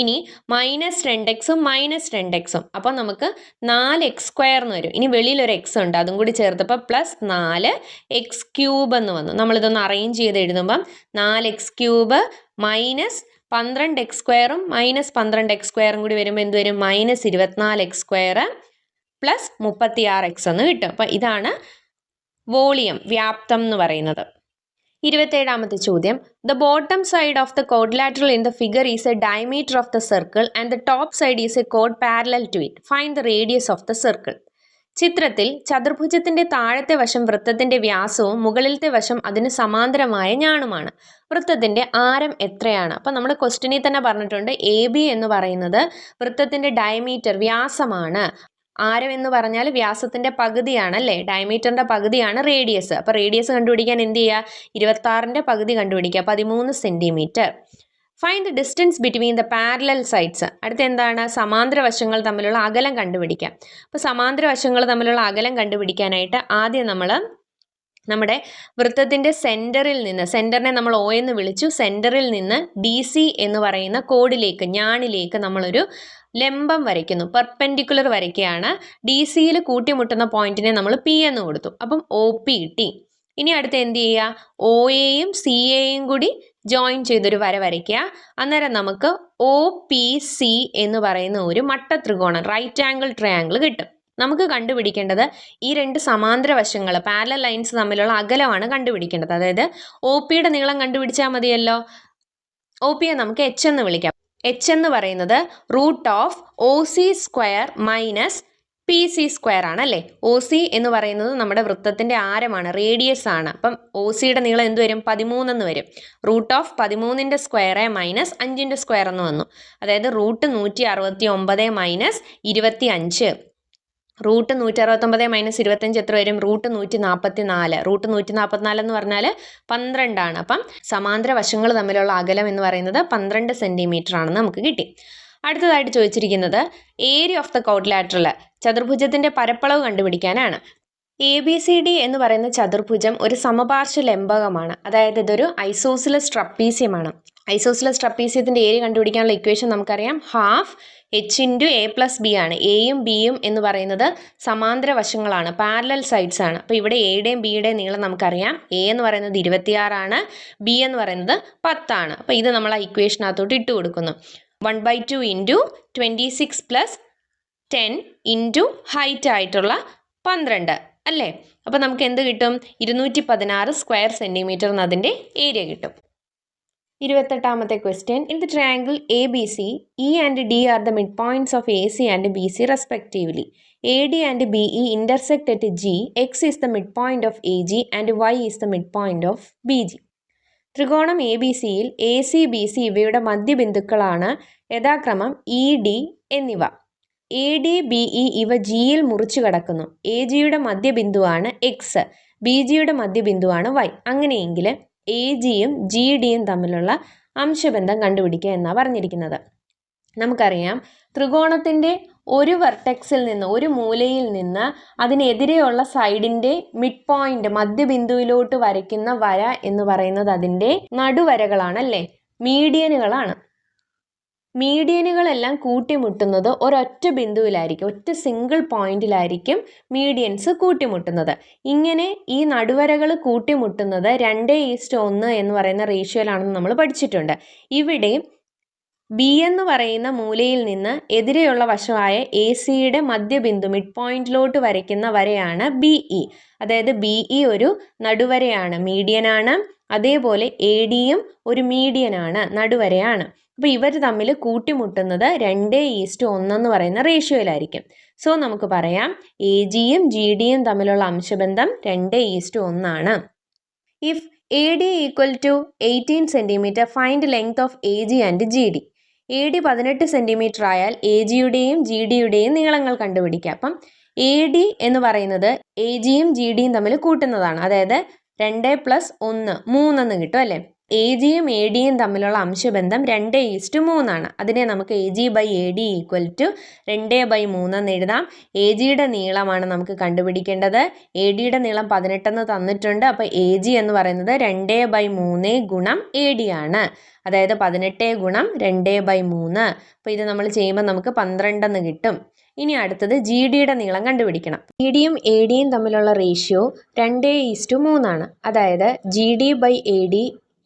ഇനി മൈനസ് 2x മൈനസ് 2x, അപ്പോൾ നമുക്ക് 4x² എന്ന് വരും. ഇനി വെളിയിലൊരു എക്സ് ഉണ്ട്, അതും കൂടി ചേർത്തപ്പോൾ പ്ലസ് 4x³ എന്ന് വന്നു. നമ്മളിതൊന്ന് അറേഞ്ച് ചെയ്ത് എഴുതുമ്പം 4x³ minus 12x² minus 12x² കൂടി വരുമ്പോൾ എന്ത് വരും? മൈനസ് 24x² പ്ലസ് 36x എന്ന് കിട്ടും. അപ്പം ഇതാണ് വോളിയം, വ്യാപ്തം എന്ന് പറയുന്നത്. 27ാമത്തെ ചോദ്യം. The bottom side of the quadrilateral in the figure is a diameter of the circle and the top side is a chord parallel to it. Find the radius of the circle. ചിത്രത്തിൽ ചതുർഭുജത്തിന്റെ താഴത്തെ വശം വൃത്തത്തിന്റെ വ്യാസവും മുകളിലത്തെ വശം അതിന് സമാന്തരമായ ഞാണുമാണ്. വൃത്തത്തിന്റെ ആരം എത്രയാണ്? അപ്പം നമ്മുടെ ക്വസ്റ്റ്യനിൽ തന്നെ പറഞ്ഞിട്ടുണ്ട് AB എന്ന് പറയുന്നത് വൃത്തത്തിന്റെ ഡയമീറ്റർ, വ്യാസമാണ്. ആരം എന്ന് പറഞ്ഞാൽ വ്യാസത്തിന്റെ പകുതിയാണ് അല്ലേ? ഡയമീറ്ററിന്റെ പകുതിയാണ് റേഡിയസ്. അപ്പോൾ റേഡിയസ് കണ്ടുപിടിക്കാൻ എന്ത് ചെയ്യുക? 26ന്റെ പകുതി കണ്ടുപിടിക്കുക, 13 centimetre. Find the distance between the parallel sides. അടുത്ത എന്താണ്? സമാന്തര വശങ്ങൾ തമ്മിലുള്ള അകലം കണ്ടുപിടിക്കാം. അപ്പോൾ സമാന്തര വശങ്ങൾ തമ്മിലുള്ള അകലം കണ്ടുപിടിക്കാനായിട്ട് ആദ്യം നമ്മൾ നമ്മുടെ വൃത്തത്തിൻ്റെ സെൻറ്ററിൽ നിന്ന്, സെൻറ്ററിനെ നമ്മൾ O എന്ന് വിളിച്ചു, സെൻറ്ററിൽ നിന്ന് DC എന്ന് പറയുന്ന കോഡിലേക്ക്, ഞാണിലേക്ക് നമ്മളൊരു ലംബം വരയ്ക്കുന്നു, പെർപെൻഡിക്കുലർ വരയ്ക്കുകയാണ്. DCയിൽ കൂട്ടിമുട്ടുന്ന പോയിന്റിനെ നമ്മൾ P എന്ന് കൊടുത്തു. അപ്പം OPT. ഇനി അടുത്ത് എന്ത് ചെയ്യുക? OAയും CAയും കൂടി ജോയിൻ ചെയ്തൊരു വര വരയ്ക്കുക. അന്നേരം നമുക്ക് OPC എന്ന് പറയുന്ന ഒരു മട്ട ത്രികോണം, റൈറ്റ് ആംഗിൾ ട്രയാംഗിൾ കിട്ടും. നമുക്ക് കണ്ടുപിടിക്കേണ്ടത് ഈ 2 സമാന്തര വശങ്ങൾ, പാരലൽ ലൈൻസ് തമ്മിലുള്ള അകലമാണ് കണ്ടുപിടിക്കേണ്ടത്. അതായത് OPയുടെ നീളം കണ്ടുപിടിച്ചാൽ മതിയല്ലോ. OPയെ നമുക്ക് H എന്ന് വിളിക്കാം. H എന്ന് പറയുന്നത് √OC² മൈനസ് PC² ആണ് അല്ലേ? OC എന്ന് പറയുന്നത് നമ്മുടെ വൃത്തത്തിന്റെ ആരമാണ്, റേഡിയസ് ആണ്. അപ്പം OCയുടെ നീളം എന്ത് വരും? 13 എന്ന് വരും. √13ന്റെ സ്ക്വയർ മൈനസ് 5ന്റെ സ്ക്വയർ എന്ന് വന്നു. അതായത് √169 മൈനസ് 25. √169 മൈനസ് 25 എത്ര വരും? √144. √144 എന്ന് പറഞ്ഞാൽ 12 ആണ്. അപ്പം സമാന്തര വശങ്ങൾ തമ്മിലുള്ള അകലം എന്ന് പറയുന്നത് 12 സെൻറ്റിമീറ്റർ ആണെന്ന് നമുക്ക് കിട്ടി. അടുത്തതായിട്ട് ചോദിച്ചിരിക്കുന്നത് ഏരിയ ഓഫ് ദ ക്വാഡ്രിലാറ്ററൽ, ചതുർഭുജത്തിന്റെ പരപ്പളവ് കണ്ടുപിടിക്കാനാണ്. ABCD എന്ന് പറയുന്ന ചതുർഭുജം ഒരു സമപാർശ്വ ലംബകമാണ്. അതായത് ഇതൊരു ഐസോസിലസ് ട്രപ്പീസിയമാണ്. ഐസോസിലസ് ട്രപ്പീസിയത്തിൻ്റെ ഏരിയ കണ്ടുപിടിക്കാനുള്ള ഇക്വേഷൻ നമുക്കറിയാം. Half h into A plus B ആണ്. എയും ബിയും എന്ന് പറയുന്നത് സമാന്തര വശങ്ങളാണ്, പാരലൽ സൈഡ്സ് ആണ്. അപ്പോൾ ഇവിടെ എയുടെയും ബിയുടെയും നീളം നമുക്കറിയാം. എ എന്ന് പറയുന്നത് 26 ബി എന്ന് പറയുന്നത് 10 അപ്പോൾ ഇത് നമ്മൾ ആ ഇക്വേഷനകത്തോട്ട് ഇട്ട് കൊടുക്കുന്നു. 1/2 ഇൻറ്റു 26 പ്ലസ് 10 ഇൻറ്റു ഹൈറ്റ് ആയിട്ടുള്ള 12 അല്ലേ. അപ്പോൾ നമുക്ക് എന്ത് കിട്ടും? 216 സ്ക്വയർ സെൻറ്റിമീറ്റർ എന്നതിൻ്റെ ഏരിയ കിട്ടും. 28ാമത്തെ question. In the triangle A B C E and D are the midpoints of A C and B C respectively. A D and B E intersect at G. X is the mid point of A G and Y is the mid point of B G. ത്രികോണം A B സിയിൽ A C B C ഇവയുടെ മധ്യബിന്ദുക്കളാണ് യഥാക്രമം E D എന്നിവ. A D B E ഇവ ജിയിൽ മുറിച്ചു കടക്കുന്നു. എ ജിയുടെ മധ്യബിന്ദുവാണ് എക്സ്, ബി ജിയുടെ മധ്യബിന്ദുവാണ് വൈ. അങ്ങനെയെങ്കിൽ എ ജിയും ജി ഡിയും തമ്മിലുള്ള അംശബന്ധം കണ്ടുപിടിക്കുക എന്നാണ് പറഞ്ഞിരിക്കുന്നത്. നമുക്കറിയാം ത്രികോണത്തിൻ്റെ ഒരു വെർട്ടെക്സിൽ നിന്ന്, ഒരു മൂലയിൽ നിന്ന് അതിനെതിരെയുള്ള സൈഡിൻ്റെ മിഡ് പോയിന്റ് മധ്യബിന്ദുവിലോട്ട് വരയ്ക്കുന്ന വര എന്ന് പറയുന്നത് അതിൻ്റെ നടുവരകളാണല്ലേ, മീഡിയനുകളാണ്. മീഡിയനുകളെല്ലാം കൂട്ടിമുട്ടുന്നത് ഒരൊറ്റ ബിന്ദുവിലായിരിക്കും, ഒറ്റ സിംഗിൾ പോയിന്റിലായിരിക്കും മീഡിയൻസ് കൂട്ടിമുട്ടുന്നത്. ഇങ്ങനെ ഈ നടുവരകൾ കൂട്ടിമുട്ടുന്നത് 2:1 എന്ന് പറയുന്ന റേഷ്യോയിലാണെന്ന് നമ്മൾ പഠിച്ചിട്ടുണ്ട്. ഇവിടെ ബി എന്ന് പറയുന്ന മൂലയിൽ നിന്ന് എതിരെയുള്ള വശമായ എ സിയുടെ മധ്യബിന്ദു മിഡ് പോയിന്റിലോട്ട് വരയ്ക്കുന്ന വരയാണ് ബി ഇ. അതായത് ബി ഇ ഒരു നടുവരയാണ്, മീഡിയനാണ്. അതേപോലെ എ ഡിയും ഒരു മീഡിയനാണ്, നടുവരയാണ്. അപ്പോൾ ഇവർ തമ്മിൽ കൂട്ടിമുട്ടുന്നത് 2:1 എന്ന് പറയുന്ന റേഷ്യോയിലായിരിക്കും. സോ നമുക്ക് പറയാം എ ജിയും ജി ഡിയും തമ്മിലുള്ള അംശബന്ധം 2:1 ആണ്. If A D equal to 18 centimetre find length of A G and G D. A D 18 centimetre ആയാൽ എ ജിയുടെയും ജി ഡിയുടെയും നീളങ്ങൾ കണ്ടുപിടിക്കുക. അപ്പം എ ഡി എന്ന് പറയുന്നത് എ ജിയും ജി ഡിയും തമ്മിൽ കൂട്ടുന്നതാണ്. അതായത് 2 + 1 3 കിട്ടും അല്ലേ. എ ജിയും എ ഡിയും തമ്മിലുള്ള അംശബന്ധം 2:3 ആണ്. അതിനെ നമുക്ക് A G by A D equal to 2/3 എന്ന് എഴുതാം. എ ജിയുടെ നീളമാണ് നമുക്ക് കണ്ടുപിടിക്കേണ്ടത്. എ ഡിയുടെ നീളം 18 എന്ന് തന്നിട്ടുണ്ട്. അപ്പോൾ എ ജി എന്ന് പറയുന്നത് 2/3 ഗുണം എ ഡി ആണ്. അതായത് 18 ഗുണം 2/3. അപ്പോൾ ഇത് നമ്മൾ ചെയ്യുമ്പോൾ നമുക്ക് 12 എന്ന് കിട്ടും. ഇനി അടുത്തത് ജി ഡിയുടെ നീളം കണ്ടുപിടിക്കണം. ജി ഡിയും എ ഡിയും തമ്മിലുള്ള റേഷ്യോ 2:3 ആണ്. അതായത് G D by A D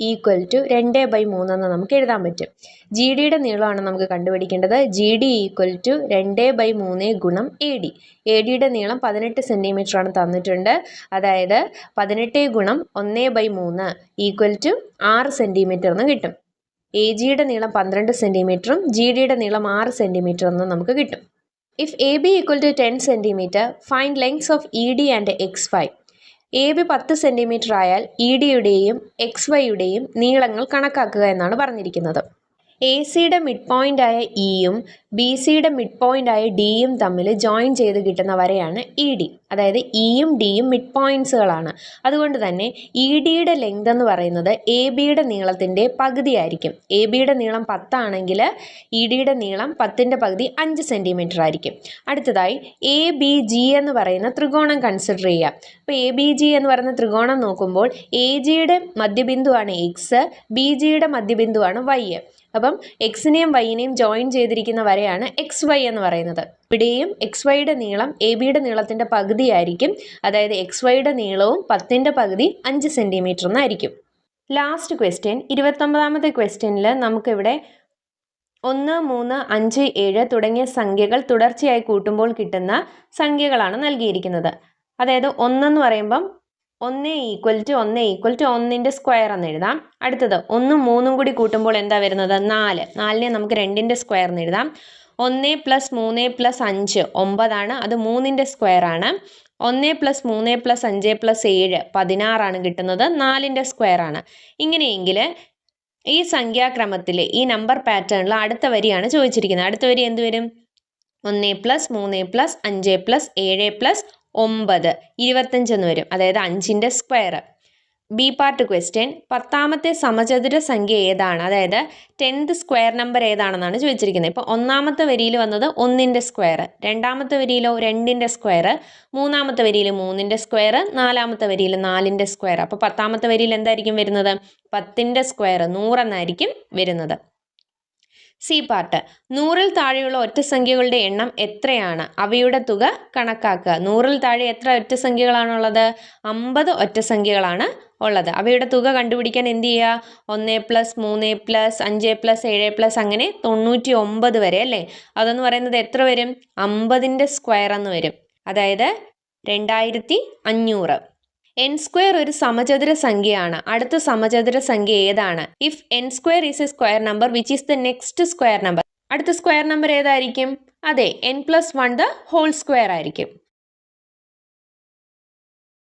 equal to 2/3 എന്ന് നമുക്ക് എഴുതാൻ പറ്റും. ജി ഡിയുടെ നീളമാണ് നമുക്ക് കണ്ടുപിടിക്കേണ്ടത്. ജി ഡി ഈക്വൽ ടു 2/3 ഗുണം എ ഡി. എ ഡിയുടെ നീളം 18 സെൻറ്റിമീറ്റർ ആണ് തന്നിട്ടുണ്ട്. അതായത് 18 ഗുണം 1/3 ഈക്വൽ ടു 6 സെൻറ്റിമീറ്റർ എന്ന് കിട്ടും. എ ജിയുടെ നീളം 12 സെൻറ്റിമീറ്ററും ജി ഡിയുടെ നീളം 6 സെൻറ്റിമീറ്റർ എന്ന് നമുക്ക് കിട്ടും. If A B equal to 10 centimetre find lengths of E D and X Y. A B 10 centimetre ആയാൽ ഇ ഡിയുടെയും എക്സ് വൈയുടെയും നീളങ്ങൾ കണക്കാക്കുക എന്നാണ് പറഞ്ഞിരിക്കുന്നത്. എ സിയുടെ മിഡ് പോയിൻ്റായ ഇയും ബി സിയുടെ മിഡ് പോയിൻ്റായ ഡിയും തമ്മിൽ ജോയിൻ ചെയ്ത് കിട്ടുന്ന വരെയാണ് ഇ ഡി. അതായത് ഇയും ഡിയും മിഡ് പോയിൻറ്റ്സുകളാണ്. അതുകൊണ്ട് തന്നെ ഇ ഡിയുടെ ലെങ്ത് എന്ന് പറയുന്നത് എ ബിയുടെ നീളത്തിൻ്റെ പകുതിയായിരിക്കും. എ ബിയുടെ നീളം 10 ആണെങ്കിൽ ഇ ഡിയുടെ നീളം 10ൻ്റെ പകുതി 5 സെൻറ്റിമീറ്റർ ആയിരിക്കും. അടുത്തതായി എ ബി ജി എന്ന് പറയുന്ന ത്രികോണം കൺസിഡർ ചെയ്യാം. അപ്പോൾ എ ബി ജി എന്ന് പറയുന്ന ത്രികോണം നോക്കുമ്പോൾ എ ജിയുടെ മധ്യബിന്ദുവാണ് എക്സ്, ബി ജിയുടെ മധ്യബിന്ദുവാണ് വൈ. അപ്പം എക്സിനെയും വൈനെയും ജോയിൻ ചെയ്തിരിക്കുന്ന വരെയാണ് എക്സ് വൈ എന്ന് പറയുന്നത്. ഇവിടെയും എക്സ് വൈയുടെ നീളം എ ബിയുടെ നീളത്തിൻ്റെ പകുതിയായിരിക്കും. അതായത് എക്സ് വൈയുടെ നീളവും 10ൻ്റെ പകുതി 5 സെൻറ്റിമീറ്റർ എന്നായിരിക്കും. ലാസ്റ്റ് ക്വസ്റ്റ്യൻ 29ാമത്തെ ക്വസ്റ്റ്യനിൽ നമുക്കിവിടെ 1, 3, 5, 7 തുടങ്ങിയ സംഖ്യകൾ തുടർച്ചയായി കൂട്ടുമ്പോൾ കിട്ടുന്ന സംഖ്യകളാണ് നൽകിയിരിക്കുന്നത്. അതായത് 1 എന്ന് പറയുമ്പം 1 = 1 സ്ക്വയർ എന്ന് എഴുതാം. അടുത്തത് 1ഉം 3ഉം കൂടി കൂട്ടുമ്പോൾ എന്താ വരുന്നത്? 4. 4നെ നമുക്ക് 2ൻ്റെ സ്ക്വയർ എന്ന് എഴുതാം. 1 + 3 + 5 9 ആണ്. അത് 3ൻ്റെ സ്ക്വയർ ആണ്. 1 + 3 + 5 + 7 16 ആണ് കിട്ടുന്നത്. 4ൻ്റെ സ്ക്വയർ ആണ്. ഇങ്ങനെയെങ്കിൽ ഈ സംഖ്യാക്രമത്തിൽ ഈ നമ്പർ പാറ്റേണിൽ അടുത്ത വരിയാണ് ചോദിച്ചിരിക്കുന്നത്. അടുത്ത വരി എന്ത് വരും? 1 + 3 + 5 + 7 + 9 25 എന്ന് വരും. അതായത് 5ൻ്റെ സ്ക്വയർ. ബി പാർട്ട് ക്വസ്റ്റ്യൻ 10ാമത്തെ സമചതുര സംഖ്യ ഏതാണ്? അതായത് 10th സ്ക്വയർ നമ്പർ ഏതാണെന്നാണ് ചോദിച്ചിരിക്കുന്നത്. ഇപ്പോൾ 1ാമത്തെ വരിയിൽ വന്നത് 1ൻ്റെ സ്ക്വയർ, 2ാമത്തെ വരിയിലോ 2ൻ്റെ സ്ക്വയർ, 3ാമത്തെ വരിയിൽ 3ൻ്റെ സ്ക്വയർ, 4ാമത്തെ വരിയിൽ 4ൻ്റെ സ്ക്വയർ. അപ്പോൾ 10ാമത്തെ വരിയിൽ എന്തായിരിക്കും വരുന്നത്? 10ൻ്റെ സ്ക്വയർ 100 എന്നായിരിക്കും വരുന്നത്. സി പാർട്ട്, 100-ൽ താഴെയുള്ള ഒറ്റസംഖ്യകളുടെ എണ്ണം എത്രയാണ്? അവയുടെ തുക കണക്കാക്കുക. 100-ൽ താഴെ എത്ര ഒറ്റസംഖ്യകളാണുള്ളത്? 50 ഒറ്റസംഖ്യകളാണ് ഉള്ളത്. അവയുടെ തുക കണ്ടുപിടിക്കാൻ എന്ത് ചെയ്യുക? 1 + 3 + 5 + 7 അങ്ങനെ 99 വരെ അല്ലേ? അതെന്ന് പറയുന്നത് എത്ര വരും? 50ൻ്റെ സ്ക്വയർ എന്ന് വരും. അതായത് 2500. n² ഒരു സമചതുര സംഖ്യയാണ്. അടുത്ത സമചതുര സംഖ്യ ഏതാണ്? If n² is A square number which is the next square number. അടുത്ത സ്ക്വയർ നമ്പർ ഏതായിരിക്കും? അതെ, n+1 ദ ഹോൾ സ്ക്വയർ ആയിരിക്കും.